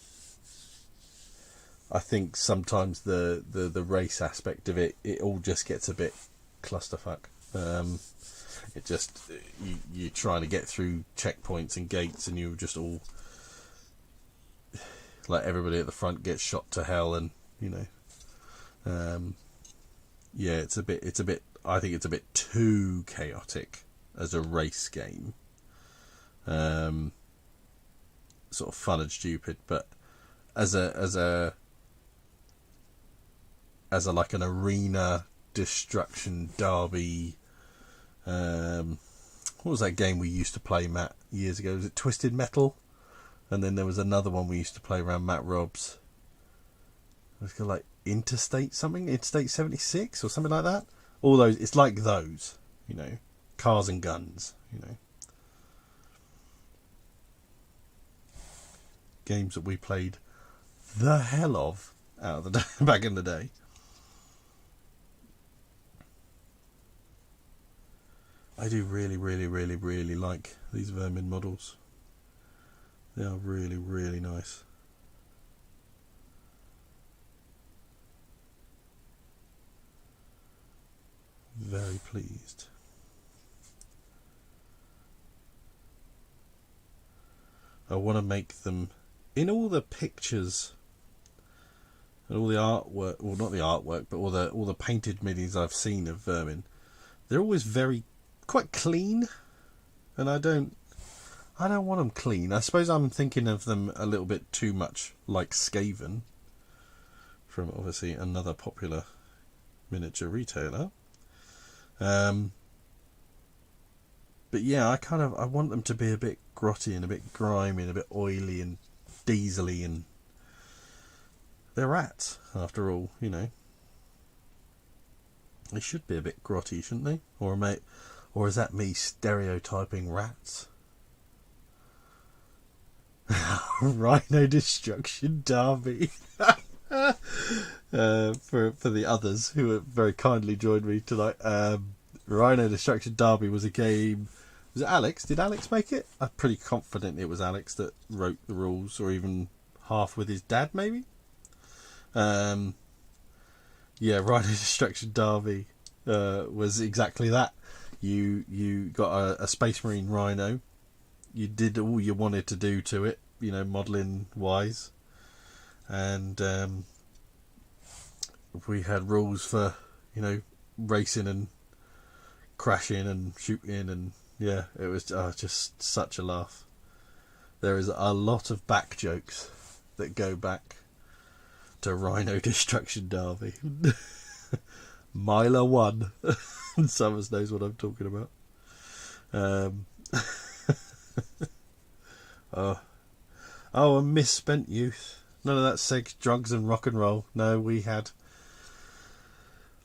think sometimes the race aspect of it all just gets a bit clusterfuck. It just you're trying to get through checkpoints and gates, and you're just all like everybody at the front gets shot to hell, and it's a bit. I think it's a bit too chaotic as a race game. Sort of fun and stupid, but as a as a like an arena destruction derby. What was that game we used to play, Matt, years ago? Was it Twisted Metal? And then there was another one we used to play around Matt Robb's. It was called like Interstate 76 or something like that. All those, it's like those, you know, cars and guns, you know. Games that we played the hell of out of the day, back in the day. I do really, really, really, really like these Vermin models. They are really, really nice. Very pleased. I want to make them in all the pictures and all the artwork, well, not the artwork, but all the painted minis I've seen of Vermin. They're always quite clean, and I don't want them clean. I suppose I'm thinking of them a little bit too much like Skaven, from obviously another popular miniature retailer. But yeah, I want them to be a bit grotty and a bit grimy and a bit oily and diesely, and they're rats after all, you know. They should be a bit grotty, shouldn't they? Or is that me stereotyping rats? Rhino Destruction Derby. For the others who have very kindly joined me tonight, Rhino Destruction Derby was a game. Was it Alex? Did Alex make it? I'm pretty confident it was Alex that wrote the rules, or even half with his dad, maybe. Yeah, Rhino Destruction Derby was exactly that. You got a Space Marine Rhino. You did all you wanted to do to it, you know, modelling wise, and we had rules for, you know, racing and crashing and shooting, and yeah, it was just such a laugh. There is a lot of back jokes that go back to Rhino Destruction Derby. Myla 1. Summers knows what I'm talking about. A misspent youth. None of that sex, drugs and rock and roll. No, we had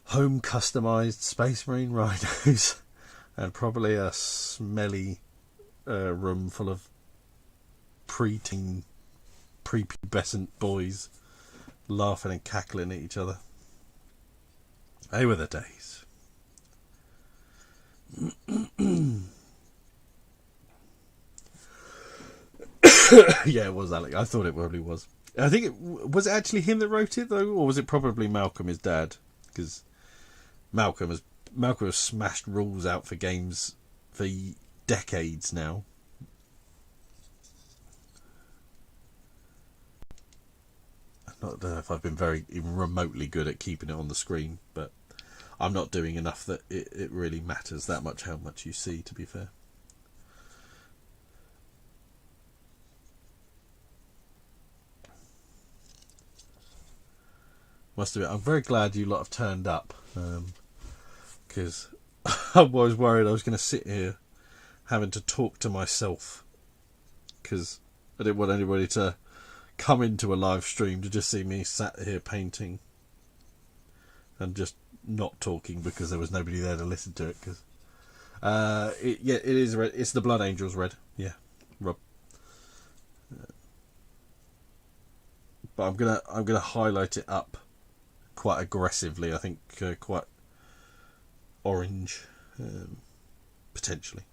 home customised Space Marine Rhinos and probably a smelly room full of pre-teen, prepubescent boys laughing and cackling at each other. They were the days. Yeah, it was Alec. I thought it probably was. I think was it actually him that wrote it though, or was it probably Malcolm, his dad? Because Malcolm has smashed rules out for games for decades now. I don't know if I've been very remotely good at keeping it on the screen, but I'm not doing enough that it really matters that much how much you see, to be fair. Must admit, I'm very glad you lot have turned up, because I was worried I was going to sit here having to talk to myself, because I didn't want anybody to come into a live stream to just see me sat here painting and just not talking because there was nobody there to listen to it. Because it is red. It's the Blood Angels red. Yeah, Rob. But I'm gonna highlight it up quite aggressively. I think quite orange, potentially.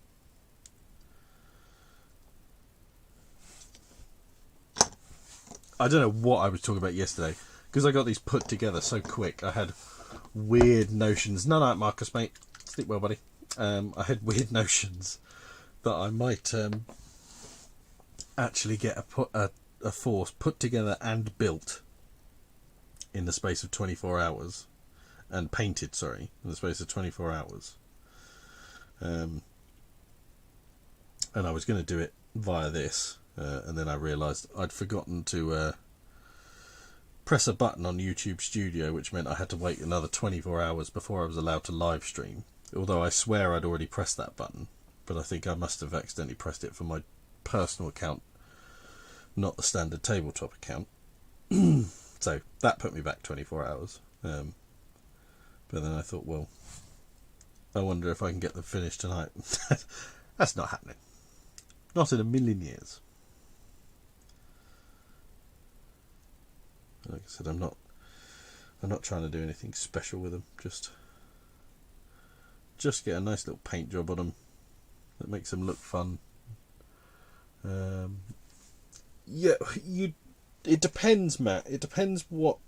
I don't know what I was talking about yesterday because I got these put together so quick. I had weird notions. No, no, Marcus, mate. Sleep well, buddy. I had weird notions that I might actually get a force put together and built in the space of 24 hours. And painted, sorry, in the space of 24 hours. And I was going to do it via this. And then I realised I'd forgotten to press a button on YouTube Studio, which meant I had to wait another 24 hours before I was allowed to live stream. Although I swear I'd already pressed that button, but I think I must have accidentally pressed it for my personal account, not the standard tabletop account. So that put me back 24 hours. But then I thought, well, I wonder if I can get them finished tonight. That's not happening. Not in a million years. Like I said, I'm not trying to do anything special with them. Just get a nice little paint job on them that makes them look fun. Yeah, it depends, Matt. It depends what.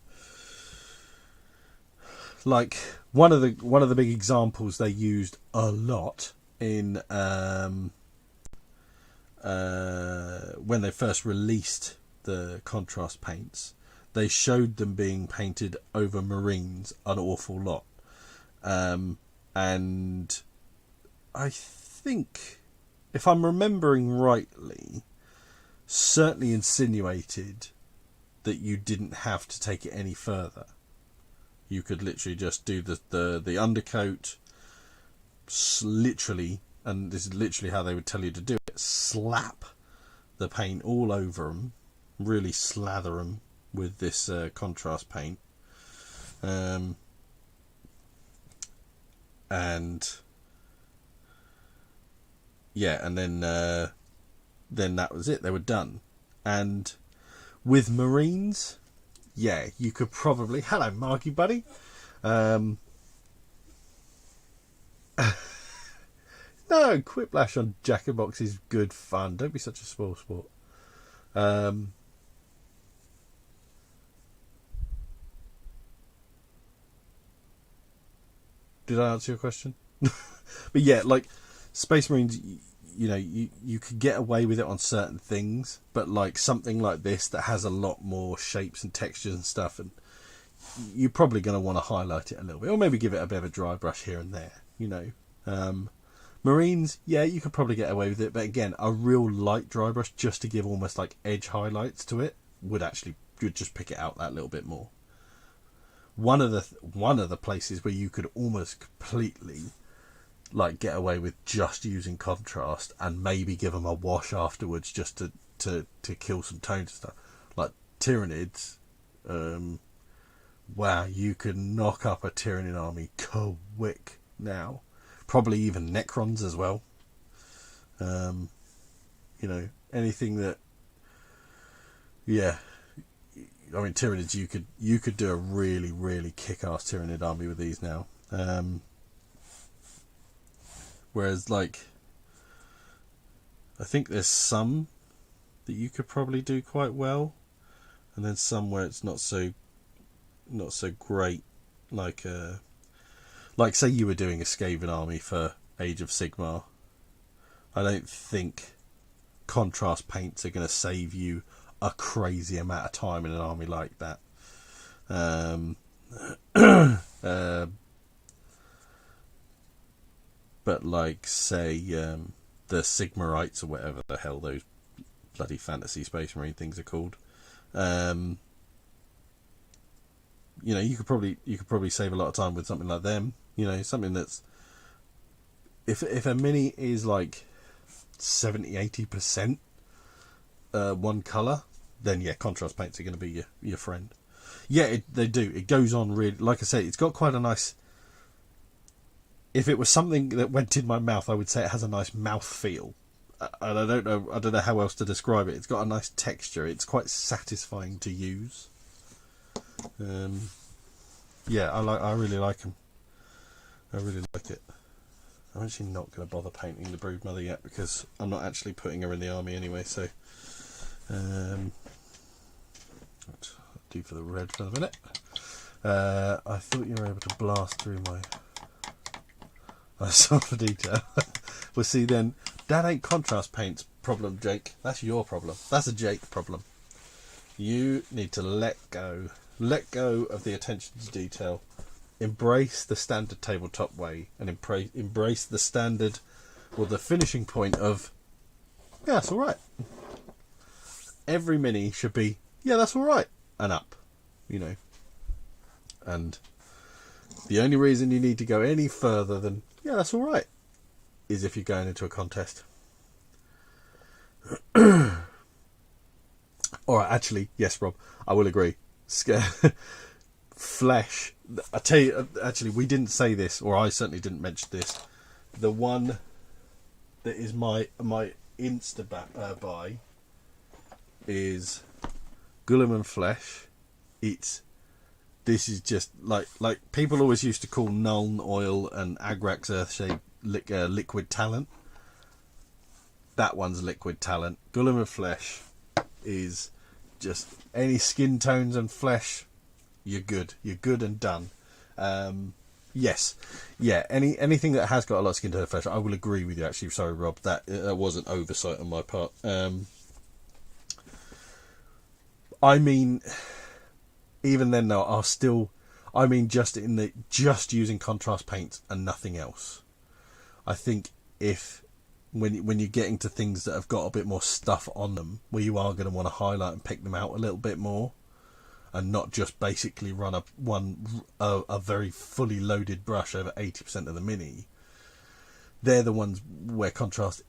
Like one of the big examples they used a lot in when they first released the contrast paints, they showed them being painted over Marines an awful lot, and I think, if I'm remembering rightly, certainly insinuated that you didn't have to take it any further. You could literally just do the undercoat, literally, and this is literally how they would tell you to do it, slap the paint all over them, really slather them with this contrast paint, and yeah, and then that was it. They were done. And with Marines, yeah, you could probably... Hello, Marky buddy. No, Quiplash on Jack in Box is good fun. Don't be such a spoil sport. Did I answer your question? But yeah, like Space Marines, you know, you could get away with it on certain things, but like something like this that has a lot more shapes and textures and stuff, and you're probably going to want to highlight it a little bit, or maybe give it a bit of a dry brush here and there, you know. Marines, yeah, you could probably get away with it, but again, a real light dry brush just to give almost like edge highlights to it would just pick it out that little bit more. One of the places where you could almost completely like get away with just using contrast and maybe give them a wash afterwards just to kill some tones and stuff, like Tyranids. Wow, you could knock up a Tyranid army quick now. Probably even Necrons as well. You know, anything that, yeah, I mean, Tyranids, you could do a really, really kick-ass Tyranid army with these now. Whereas, like, I think there's some that you could probably do quite well, and then some where it's not so great. Like say you were doing a Skaven army for Age of Sigmar. I don't think contrast paints are going to save you a crazy amount of time in an army like that. But like, say, the Sigmarites or whatever the hell those bloody fantasy Space Marine things are called, you know, you could probably save a lot of time with something like them. You know, something that's, if a mini is like 70-80% one colour, then yeah, contrast paints are going to be your friend. Yeah, they do. It goes on really, like I say, it's got quite a nice. If it was something that went in my mouth, I would say it has a nice mouth feel. And I don't know how else to describe it. It's got a nice texture. It's quite satisfying to use. Yeah, I really like them. I really like it. I'm actually not going to bother painting the Broodmother yet because I'm not actually putting her in the army anyway. So, I'll do for the red for a minute. I thought you were able to blast through my. I saw the detail. Well, see, then that ain't contrast paint's problem, Jake. That's your problem. That's a Jake problem. You need to let go of the attention to detail. Embrace the standard tabletop way, and embrace the standard, or the finishing point of, yeah, that's all right. Every mini should be, yeah, that's all right, and up. you know. And the only reason you need to go any further than, yeah, that's all right, is if you're going into a contest. Alright, actually, yes, Rob, I will agree. Flesh. I tell you, actually, we didn't say this, or I certainly didn't mention this. The one that is my insta buy is Guilliman Flesh. This is just like people always used to call Nuln Oil and Agrax Earthshade Liquid Talent. That one's Liquid Talent. Guilliman Flesh is just any skin tones and flesh. You're good and done. Yes, yeah. Anything that has got a lot of skin tone and flesh, I will agree with you. Actually, sorry, Rob, that was an oversight on my part. I mean, even then, though, just using contrast paints and nothing else. I think when you're getting to things that have got a bit more stuff on them, where you are going to want to highlight and pick them out a little bit more, and not just basically run a very fully loaded brush over 80% of the mini, they're the ones where contrast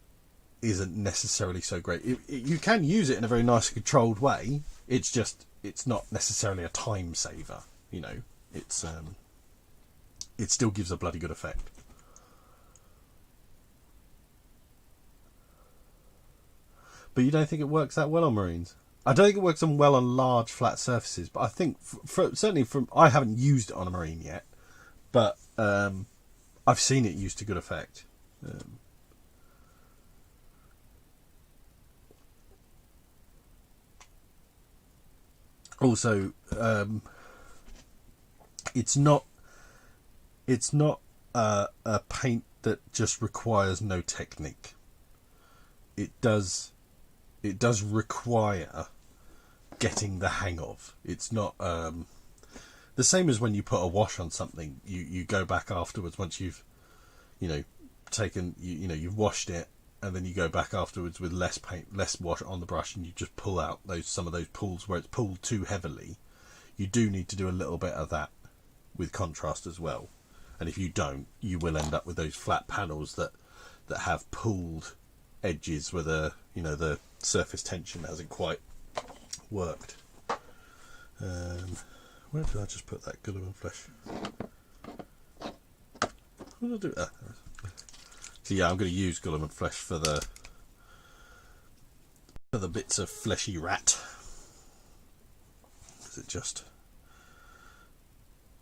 isn't necessarily so great. You can use it in a very nice controlled way. It's not necessarily a time saver, you know. It still gives a bloody good effect. But you don't think it works that well on marines? I don't think it works well on large flat surfaces, but I think certainly I haven't used it on a marine yet, but I've seen it used to good effect. Also, it's not a paint that just requires no technique. It does require getting the hang of. It's not the same as when you put a wash on something. You go back afterwards once you've you've washed it, and then you go back afterwards with less paint, less wash on the brush, and you just pull out some of those pulls where it's pulled too heavily. You do need to do a little bit of that with contrast as well, and if you don't, you will end up with those flat panels that have pulled edges where the surface tension hasn't quite worked. Where did I just put that Guilliman Flesh? What did I do? So yeah, I'm going to use Guilliman Flesh for the bits of fleshy rat.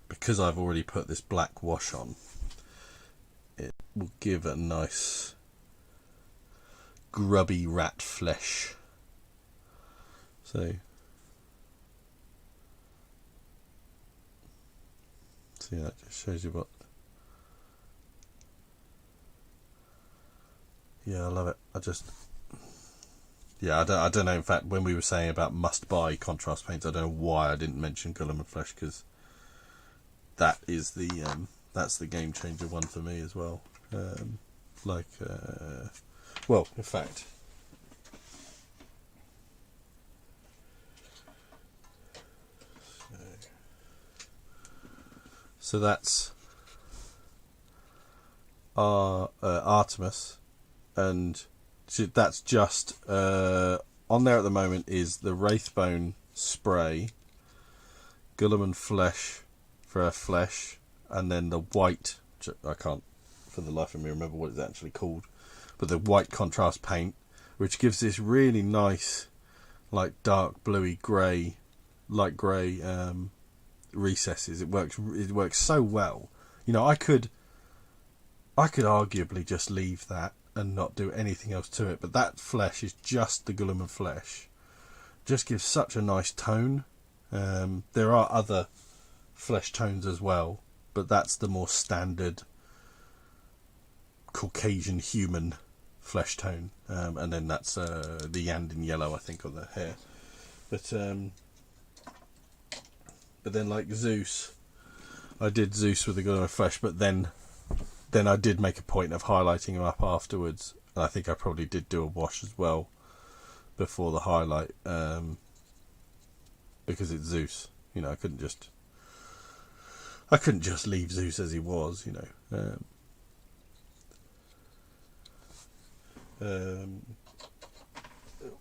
Because I've already put this black wash on, it will give a nice grubby rat flesh. So see, that just shows you what. Yeah, I love it. I don't know. In fact, when we were saying about must-buy contrast paints, I don't know why I didn't mention Guilliman Flesh, because that is that's the game changer one for me as well. Well, in fact, so that's our Artemis, and that's just on there at the moment is the Wraithbone spray, Guilliman Flesh for our flesh, and then the white, I can't for the life of me remember what it's actually called, but the white contrast paint, which gives this really nice, like dark bluey grey, light grey recesses. It works so well. I could arguably just leave that and not do anything else to it, but that flesh is just the Guilliman Flesh. Just gives such a nice tone. There are other flesh tones as well, but that's the more standard Caucasian human flesh tone, and then that's the Yandin yellow, I think, on the hair. But then, like Zeus, I did Zeus with the Guilliman Flesh, but then I did make a point of highlighting him up afterwards, and I think I probably did do a wash as well before the highlight, because it's Zeus. You know, I couldn't just leave Zeus as he was. You know.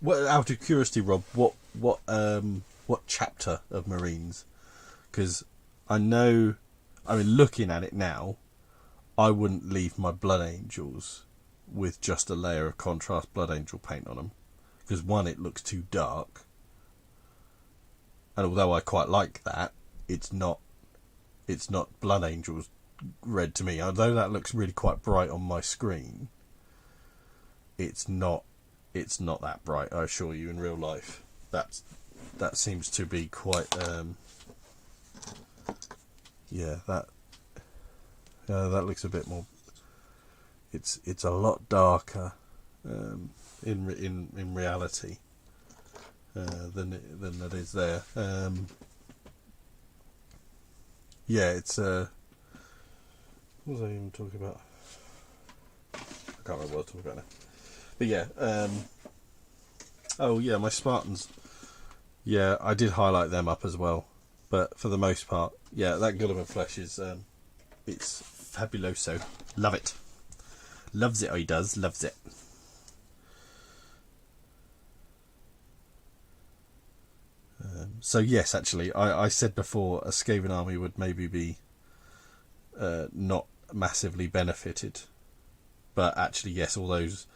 What, out of curiosity, Rob, what chapter of Marines? Because I know, I mean, looking at it now, I wouldn't leave my Blood Angels with just a layer of contrast Blood Angel paint on them, because one, it looks too dark, and although I quite like that, it's not Blood Angels red to me. Although that looks really quite bright on my screen, it's not that bright, I assure you. In real life, that seems to be quite that looks a bit more, it's a lot darker in reality than it is there. It's what was I even talking about? I can't remember what I was talking about now. But yeah, my Spartans. Yeah, I did highlight them up as well. But for the most part, yeah, that Gulliver flesh is it's fabuloso. Love it. Loves it, he does. Loves it. So yes, actually, I said before a Skaven army would maybe be not massively benefited. But actually, yes, all those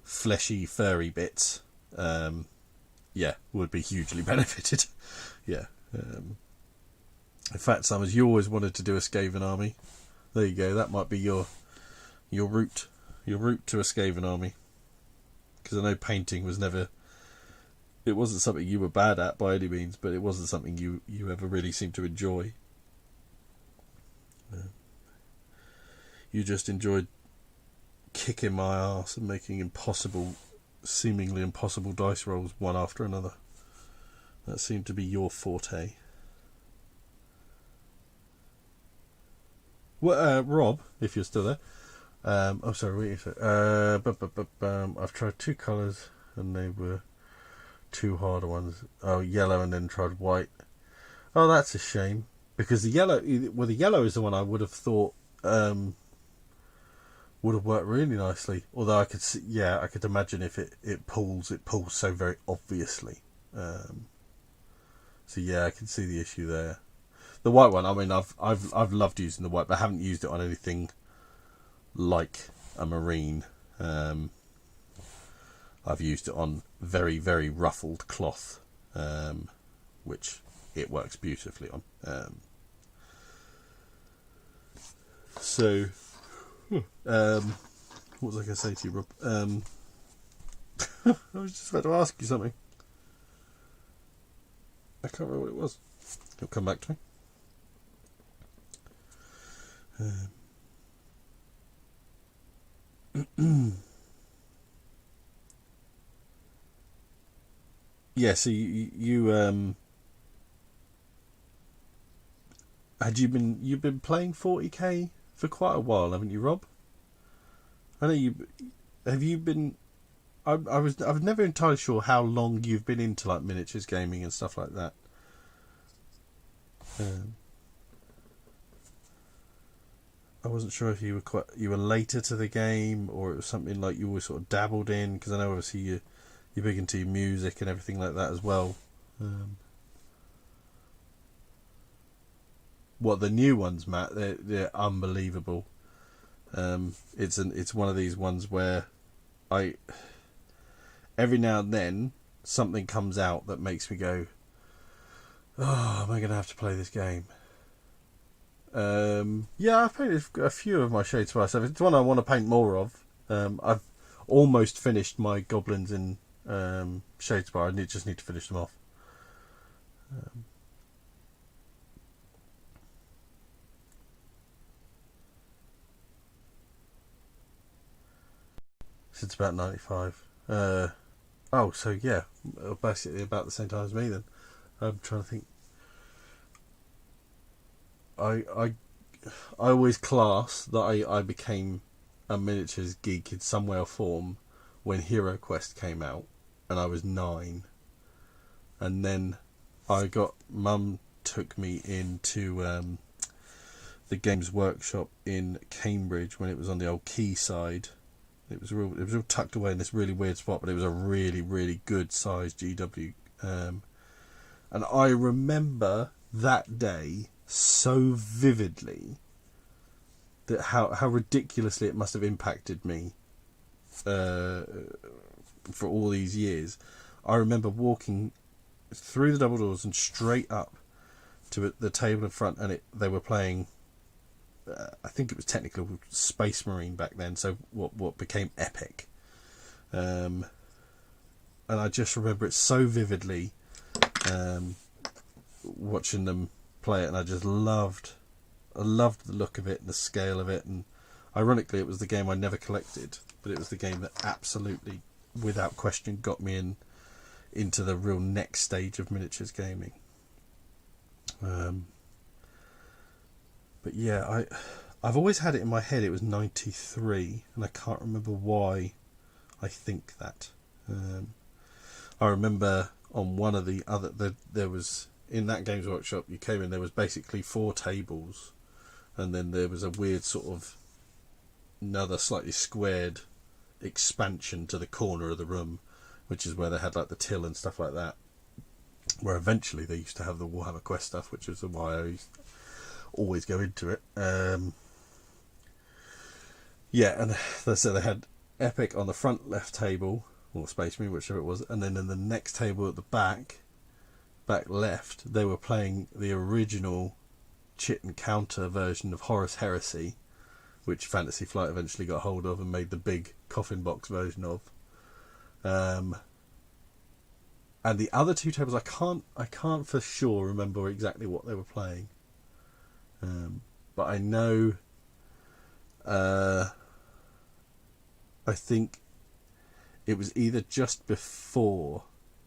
fleshy, furry bits, would be hugely benefited. Yeah. In fact, Summers, you always wanted to do a Skaven army. There you go. That might be your route to a Skaven army. Because I know painting was never. It wasn't something you were bad at by any means, but it wasn't something you ever really seemed to enjoy. You just enjoyed kicking my ass and making seemingly impossible dice rolls one after another. That seemed to be your forte. Well, Rob, if you're still there. I'm sorry, what are you saying? I've tried 2 colours and they were 2 harder ones. Oh, yellow and then tried white. Oh, that's a shame. Because the yellow is the one I would have thought would have worked really nicely. Although I could imagine if it pulls so very obviously. So yeah, I can see the issue there. The white one, I mean, I've loved using the white, but I haven't used it on anything like a Marine. I've used it on very, very ruffled cloth, which it works beautifully on. What was I going to say to you, Rob? I was just about to ask you something. I can't remember what it was. It'll come back to me. Yeah, so you've been playing 40k for quite a while, haven't you, Rob? I know you been. I was never entirely sure how long you've been into like miniatures gaming and stuff like that. I wasn't sure if you were later to the game, or it was something like you always sort of dabbled in, because I know obviously you're big into your music and everything like that as well. What the new ones, Matt? They're unbelievable. It's one of these ones where every now and then something comes out that makes me go, oh, am I going to have to play this game? I've painted a few of my Shadespire stuff. It's one I want to paint more of. I've almost finished my goblins in Shadespire. I just need to finish them off. Since about 95. So yeah, basically about the same time as me then. I'm trying to think. I always class that I became a miniatures geek in some way or form when Hero Quest came out, and I was 9, and then Mum took me into the Games Workshop in Cambridge when it was on the old Quayside. It was real tucked away in this really weird spot, but it was a really, really good size GW. And I remember that day so vividly, that how ridiculously it must have impacted me for all these years. I remember walking through the double doors and straight up to the table in front, and they were playing. I think it was technically Space Marine back then, so what became Epic. And I just remember it so vividly, watching them play it, and I loved the look of it and the scale of it. And ironically, it was the game I never collected, but it was the game that absolutely, without question, got me into the real next stage of miniatures gaming. But yeah, I've always had it in my head it was 93, and I can't remember why I think that. I remember on one of the other, there was, in that Games Workshop, you came in, there was basically 4 tables, and then there was a weird sort of another slightly squared expansion to the corner of the room, which is where they had like the till and stuff like that, where eventually they used to have the Warhammer Quest stuff, which is why I always go into it. Yeah, and so they had Epic on the front left table, or Space Marine, whichever it was, and then in the next table at the back left, they were playing the original Chit and Counter version of Horus Heresy, which Fantasy Flight eventually got hold of and made the big coffin box version of. And the other 2 tables, I can't for sure remember exactly what they were playing. But I know, I think it was either just before,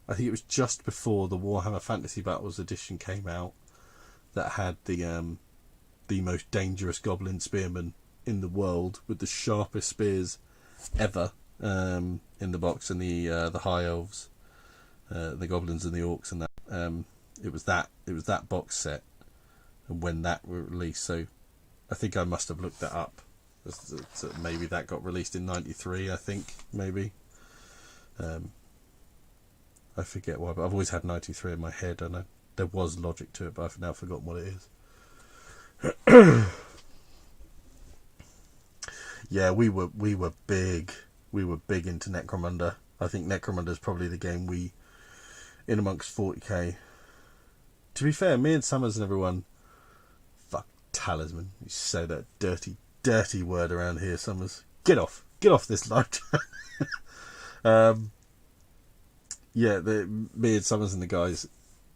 the Warhammer Fantasy Battles edition came out, that had the most dangerous Goblin Spearman in the world with the sharpest spears ever in the box, and the High Elves, the Goblins and the Orcs, and that. It was that box set, and when that were released, so I think I must have looked that up. So maybe that got released in 93, I think, maybe. I forget why, but I've always had 93 in my head, and there was logic to it, but I've now forgotten what it is. Yeah, we were big into Necromunda. I think Necromunda is probably the game we, in amongst 40k. To be fair, me and Summers and everyone, fuck Talisman. You say that dirty word around here, Summers. Get off this lifetime. Yeah, me and Summers and the guys,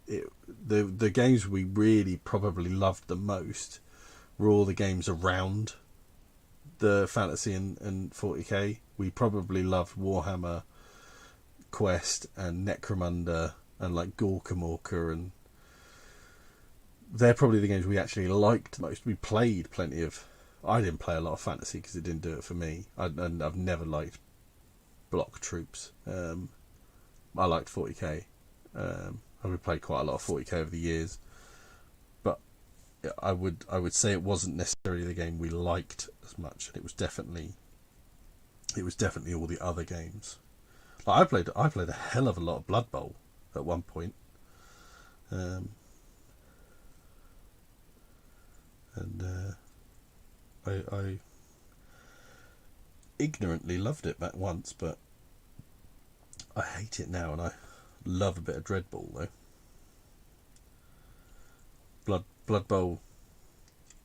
the games we really probably loved the most were all the games around the Fantasy and 40k. We probably loved Warhammer Quest and Necromunda and like Gorkamorka, and they're probably the games we actually liked most. We played plenty of. I didn't play a lot of Fantasy because it didn't do it for me. And I've never liked block troops. I liked 40k. I've played quite a lot of 40k over the years, but I would say it wasn't necessarily the game we liked as much. It was definitely all the other games. Like I played a hell of a lot of Blood Bowl at one point, and I ignorantly loved it back once, but I hate it now, and I love a bit of Dread Ball though. Blood Bowl.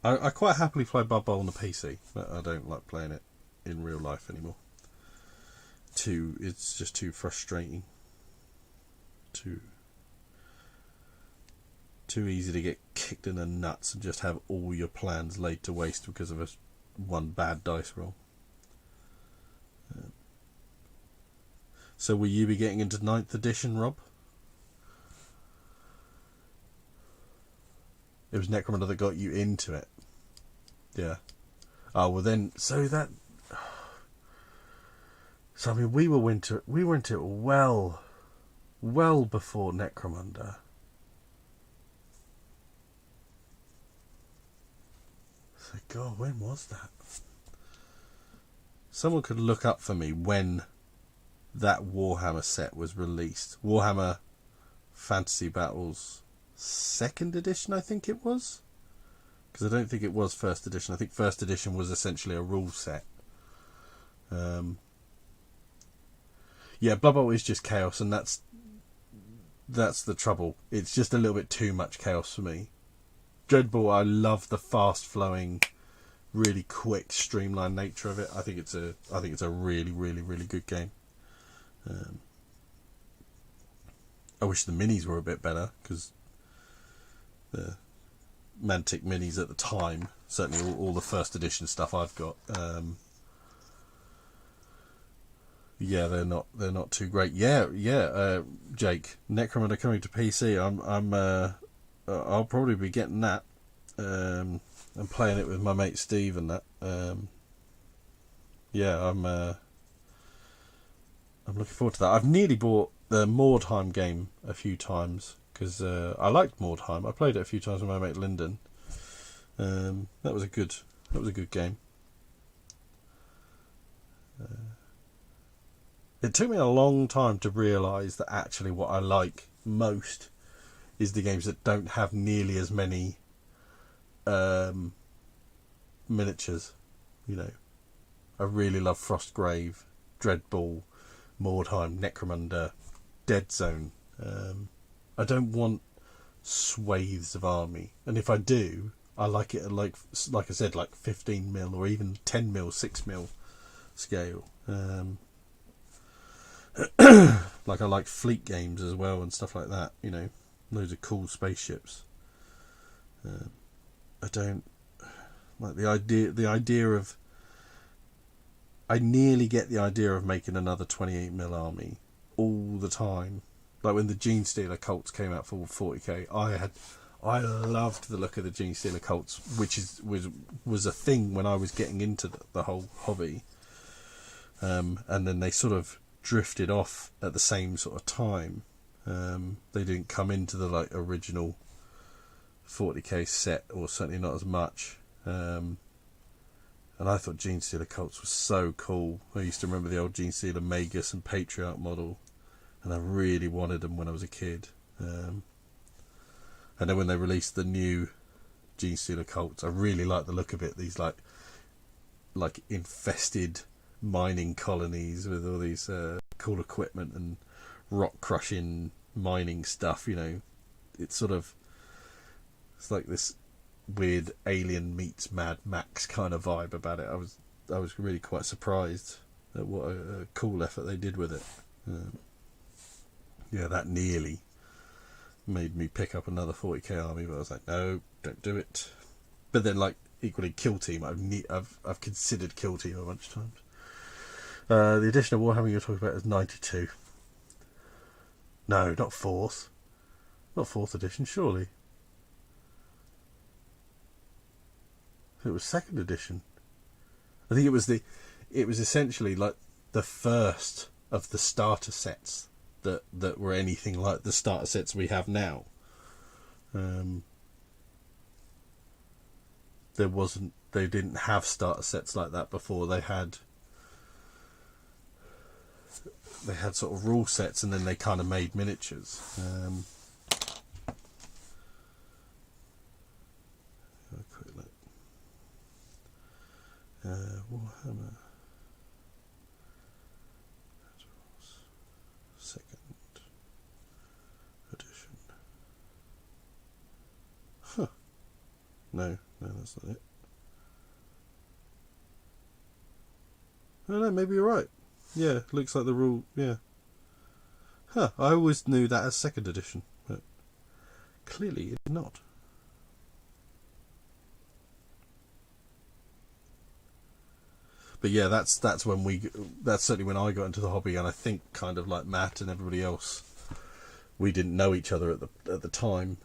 I quite happily play Blood Bowl on the PC, but I don't like playing it in real life anymore. It's just too frustrating. Too easy to get kicked in the nuts and just have all your plans laid to waste because of one bad dice roll. So will you be getting into 9th edition, Rob? It was Necromunda that got you into it. Yeah. Oh, well then, so I mean, we were into it well before Necromunda. God, when was that? Someone could look up for me when that Warhammer set was released. Warhammer Fantasy Battles 2nd edition, I think it was. Because I don't think it was 1st edition. I think 1st edition was essentially a rule set. Yeah, Blood Bowl is just chaos, and that's the trouble. It's just a little bit too much chaos for me. Dreadball, I love the fast-flowing, really quick, streamlined nature of it. I think it's a really, really, really good game. I wish the minis were a bit better, because the Mantic minis at the time, certainly all the 1st edition stuff I've got, yeah, they're not too great. Jake, Necromunda coming to PC. I'll probably be getting that. I'm playing it with my mate Steve and that. I'm looking forward to that. I've nearly bought the Mordheim game a few times because I liked Mordheim. I played it a few times with my mate Lyndon. That was a good game. It took me a long time to realise that actually what I like most is the games that don't have nearly as many miniatures. You know, I really love Frostgrave, Dreadball, Mordheim, Necromunda, Dead Zone. I don't want swathes of army, and if I do, I like it at like I said, like 15mm or even 10mm, 6mm scale. Like I like fleet games as well and stuff like that. You know, loads of cool spaceships. I don't like the idea of. I nearly get the idea of making another 28mm army all the time. Like when the Genestealer Cults came out for 40k, I loved the look of the Genestealer Cults, which was a thing when I was getting into the whole hobby. And then they sort of drifted off at the same sort of time. They didn't come into the like original 40k set, or certainly not as much. And I thought Genestealer Cults was so cool. I used to remember the old Genestealer Magus and Patriarch model, and I really wanted them when I was a kid. And then when they released the new Genestealer Cults, I really liked the look of it. These like infested mining colonies with all these cool equipment and rock crushing mining stuff. You know, it's like this weird Alien meets Mad Max kind of vibe about it. I was really quite surprised at what a cool effort they did with it. That nearly made me pick up another 40k army, but I was like, no, don't do it. But then, like, equally, Kill Team, I've considered Kill Team a bunch of times. The edition of Warhammer you're talking about is 92. No, not 4th. Not 4th edition, surely. It was 2nd edition. I think it was essentially like the first of the starter sets that were anything like the starter sets we have now. They didn't have starter sets like that before. They had sort of rule sets, and then they kind of made miniatures. Quick look. Warhammer 2nd edition. Huh. No, that's not it. Oh no, maybe you're right. Yeah, looks like the rule, yeah. Huh, I always knew that as 2nd edition, but clearly it's not. But yeah, that's certainly when I got into the hobby, and I think kind of like Matt and everybody else, we didn't know each other at the time.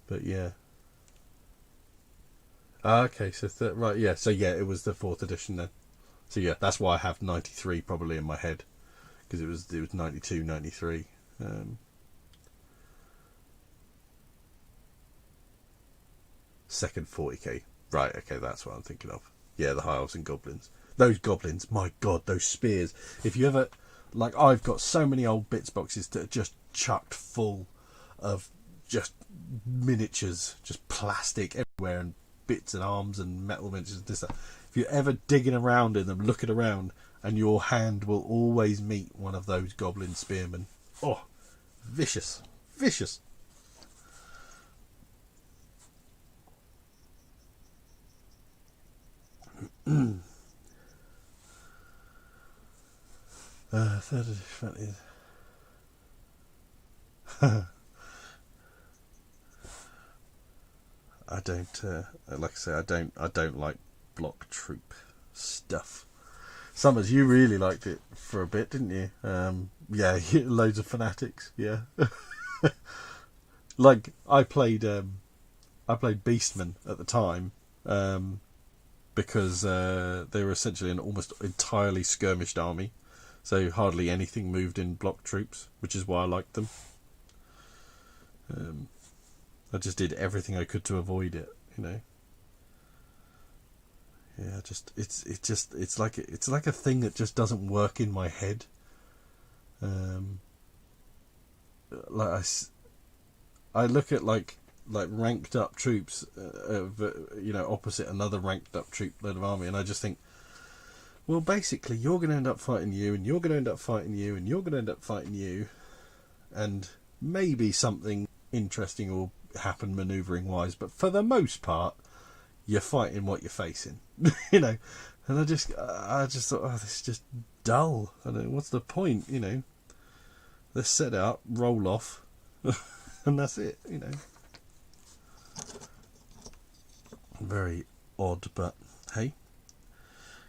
But yeah. Okay, so right, yeah, so yeah, it was the 4th edition then. So yeah, that's why I have 93 probably in my head, because it was 92, 93. Second 40k. Right, okay, that's what I'm thinking of. Yeah, the High Elves and Goblins. Those goblins, my god, those spears. If you ever... Like, I've got so many old bits boxes that are just chucked full of just miniatures, just plastic everywhere, and bits and arms and metal miniatures and this, that. If you're ever digging around in them, looking around, and your hand will always meet one of those goblin spearmen. Oh, vicious. Vicious. Third edition. I don't, like I say, I don't like block troop stuff. Summers, you really liked it for a bit, didn't you? Yeah, loads of fanatics. Yeah, like I played Beastmen at the time, because they were essentially an almost entirely skirmished army, so hardly anything moved in block troops, which is why I liked them. I just did everything I could to avoid it, you know. Yeah, it's like a thing that just doesn't work in my head. Like I look at like ranked up troops, you know, opposite another ranked up troop load of army, and I just think, well, basically, you're going to end up fighting you, and you're going to end up fighting you, and you're going to end up fighting you, and maybe something interesting will happen manoeuvring wise, but for the most part, you're fighting what you're facing, you know. And I just thought, oh, this is just dull. I don't know, what's the point, you know? Let's set it up, roll off, and that's it, you know. Very odd, but hey,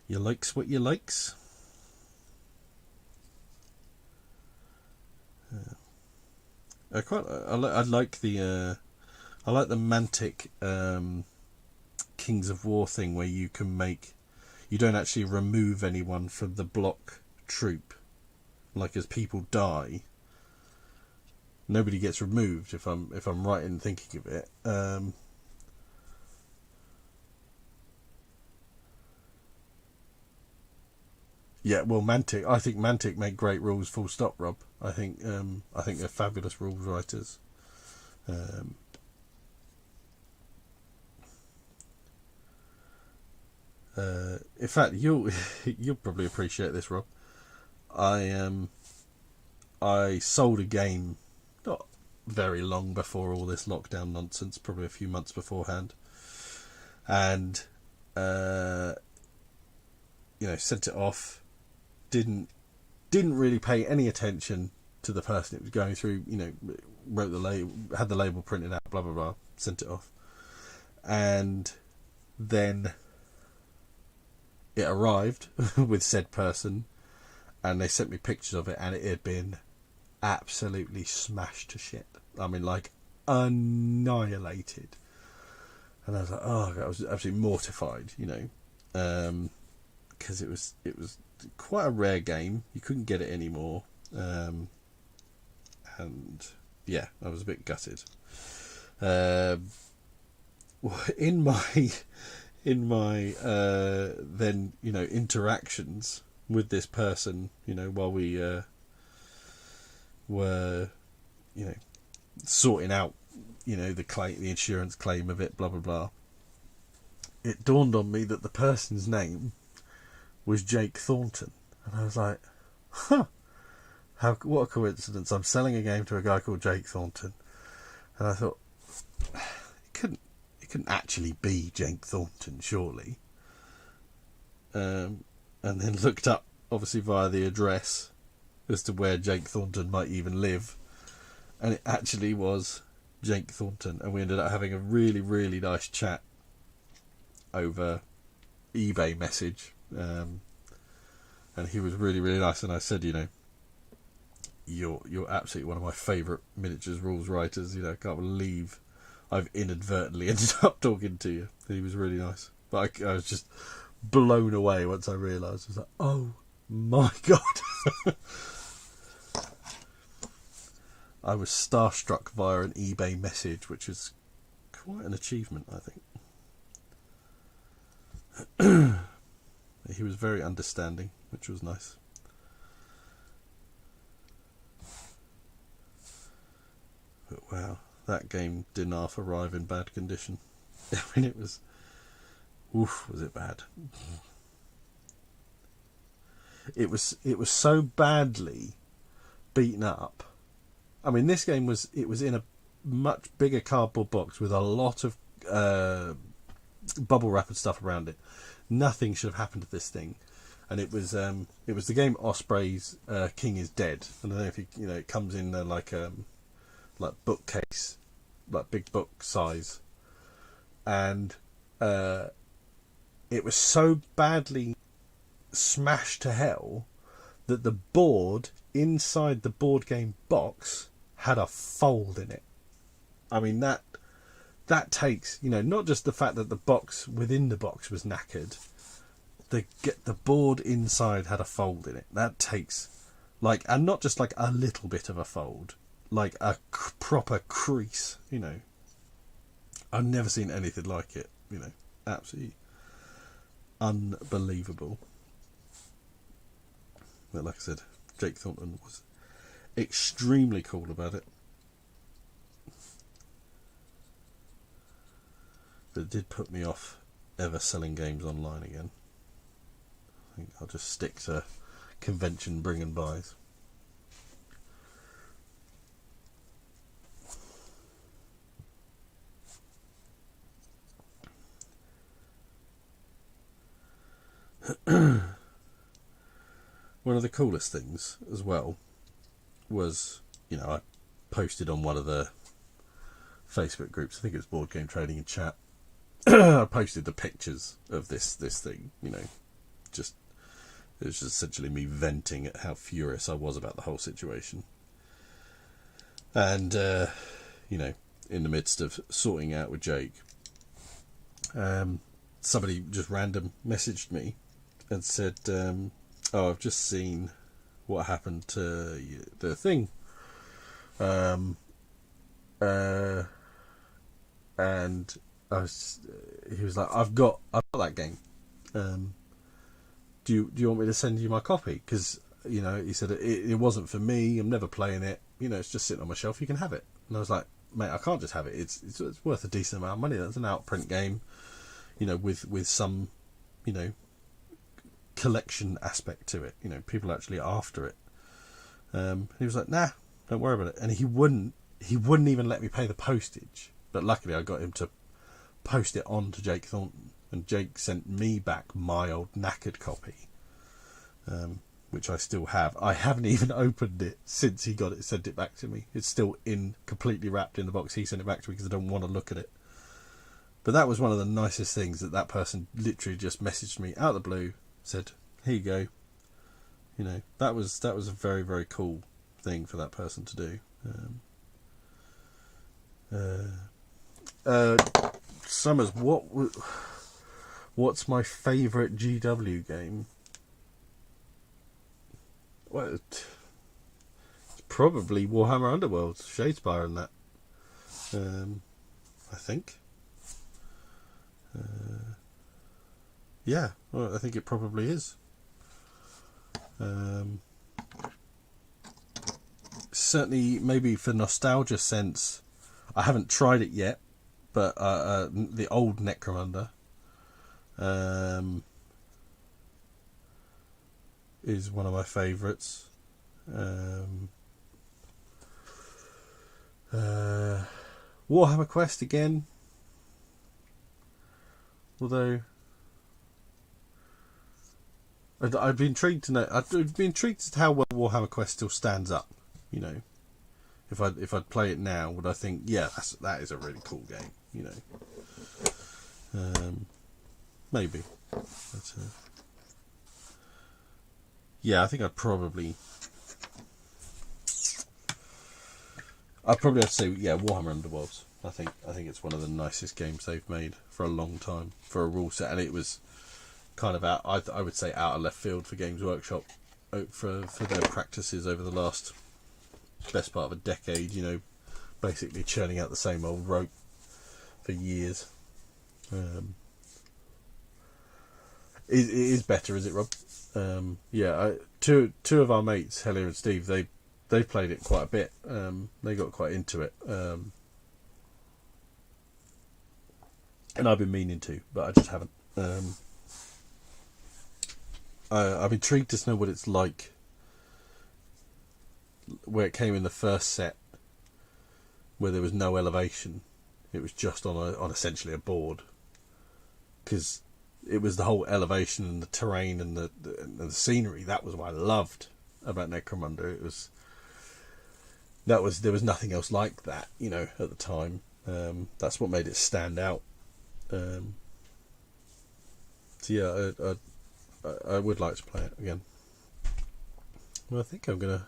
you likes what you likes. I like the Mantic Kings of War thing, where you don't actually remove anyone from the block troop. Like, as people die, nobody gets removed, if I'm right in thinking of it. Yeah, well, Mantic. I think Mantic make great rules. Full stop, Rob. I think they're fabulous rules writers. In fact, you'll probably appreciate this, Rob. I sold a game not very long before all this lockdown nonsense, probably a few months beforehand, and you know, sent it off. Didn't really pay any attention to the person it was going through. You know, wrote the label, had the label printed out, blah blah blah, sent it off, and then it arrived with said person, and they sent me pictures of it, and it had been absolutely smashed to shit. I mean, like, annihilated. And I was like, oh God, I was absolutely mortified, you know, because it was quite a rare game. You couldn't get it anymore, and yeah, I was a bit gutted. In my then, you know, interactions with this person, you know, while we were, you know, sorting out, you know, the insurance claim of it, blah blah blah, it dawned on me that the person's name was Jake Thornton, and I was like, huh, what a coincidence. I'm selling a game to a guy called Jake Thornton, and I thought, it couldn't actually be Jake Thornton, surely. And then looked up, obviously via the address, as to where Jake Thornton might even live, and it actually was Jake Thornton, and we ended up having a really, really nice chat over eBay message, and he was really, really nice, and I said, you know, you're absolutely one of my favourite miniatures rules writers, you know, I can't believe I've inadvertently ended up talking to you. He was really nice, but I was just blown away once I realised. I was like, oh my God. I was starstruck via an eBay message, which was quite an achievement, I think. He was very understanding, which was nice. But wow, that game didn't half arrive in bad condition. I mean, it was... Oof, was it bad. It was so badly beaten up. I mean, this game was in a much bigger cardboard box with a lot of bubble wrap and stuff around it. Nothing should have happened to this thing, and it was the game Osprey's King is Dead. I don't know if it comes in like bookcase, like big book size, and it was so badly smashed to hell that the board inside the board game box had a fold in it. I mean, that takes, not just the fact that the box within the box was knackered, the board inside had a fold in it. That takes, and not just like a little bit of a fold, like a proper crease, I've never seen anything like it, absolutely unbelievable. But like I said, Jake Thornton was extremely cool about it. But it did put me off ever selling games online again. I think I'll just stick to convention bring and buys. One of the coolest things as well was, I posted on one of the Facebook groups, I think it was Board Game Trading and Chat. I posted the pictures of this thing, it was just essentially me venting at how furious I was about the whole situation. And, in the midst of sorting out with Jake, somebody just random messaged me and said, I've just seen what happened to the thing. And he was like, I've got that game. Do you want me to send you my copy? Because, he said, it wasn't for me. I'm never playing it. It's just sitting on my shelf. You can have it. And I was like, mate, I can't just have it. It's worth a decent amount of money. That's an outprint game, with some, collection aspect to it. People actually are after it. He was like, nah, don't worry about it. And he wouldn't even let me pay the postage. But luckily I got him to post it on to Jake Thornton, and Jake sent me back my old knackered copy, which I still have. I haven't even opened it since he got it, sent it back to me. It's still completely wrapped in the box. He sent it back to me because I don't want to look at it. But that was one of the nicest things, that person literally just messaged me out of the blue, said, here you go. That was a very, very cool thing for that person to do. Summers, what's my favourite GW game? Well, it's probably Warhammer Underworlds, Shadespire and that. I think. Yeah, well, I think it probably is. Certainly, maybe for nostalgia sense, I haven't tried it yet, but the old Necromunda is one of my favourites. Warhammer Quest again, although I'd be intrigued to know. I'd be intrigued as to how well Warhammer Quest still stands up. If I'd play it now, would I think, yeah, that is a really cool game? Maybe. But, yeah, I think I'd probably have to say, yeah, Warhammer Underworlds. I think it's one of the nicest games they've made for a long time for a rule set, and it was kind of out. I would say out of left field for Games Workshop for their practices over the last best part of a decade. Basically churning out the same old rope for years. It is better, is it, Rob? Yeah, two of our mates, Helia and Steve, they played it quite a bit. They got quite into it, and I've been meaning to, but I just haven't. I'm intrigued to know what it's like where it came in the first set, where there was no elevation. It was just on essentially a board, because it was the whole elevation and the terrain and the scenery. That was what I loved about Necromunda. There was nothing else like that, at the time. That's what made it stand out. So yeah, I would like to play it again. Well, I think I'm going to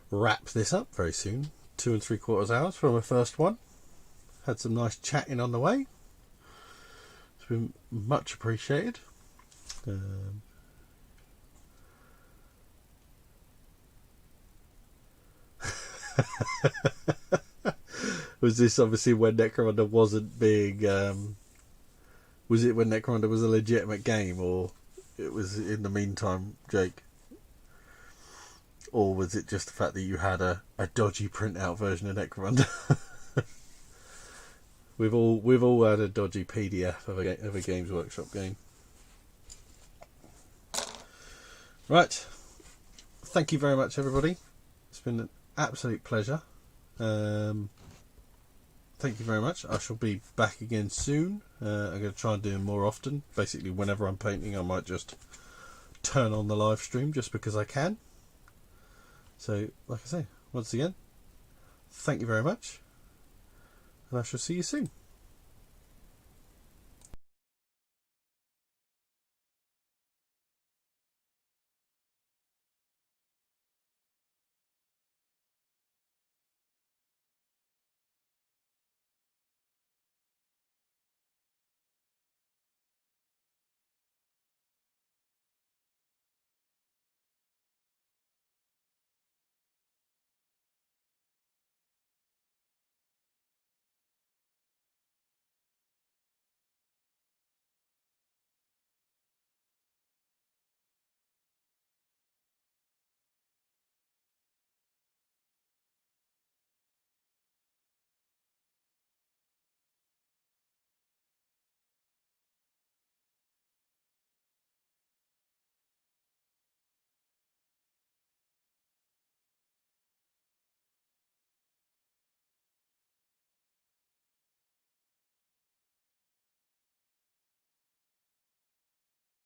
wrap this up very soon. 2 3/4 hours for my first one. Had some nice chatting on the way. It's been much appreciated. Was this obviously when Necromunda wasn't being... was it when Necromunda was a legitimate game, or it was in the meantime, Jake? Or was it just the fact that you had a dodgy printout version of Necromunda? We've all had a dodgy PDF of a Games Workshop game. Right. Thank you very much, everybody. It's been an absolute pleasure. Thank you very much. I shall be back again soon. I'm going to try and do them more often. Basically, whenever I'm painting, I might just turn on the live stream just because I can. So, like I say, once again, thank you very much. And I shall see you soon.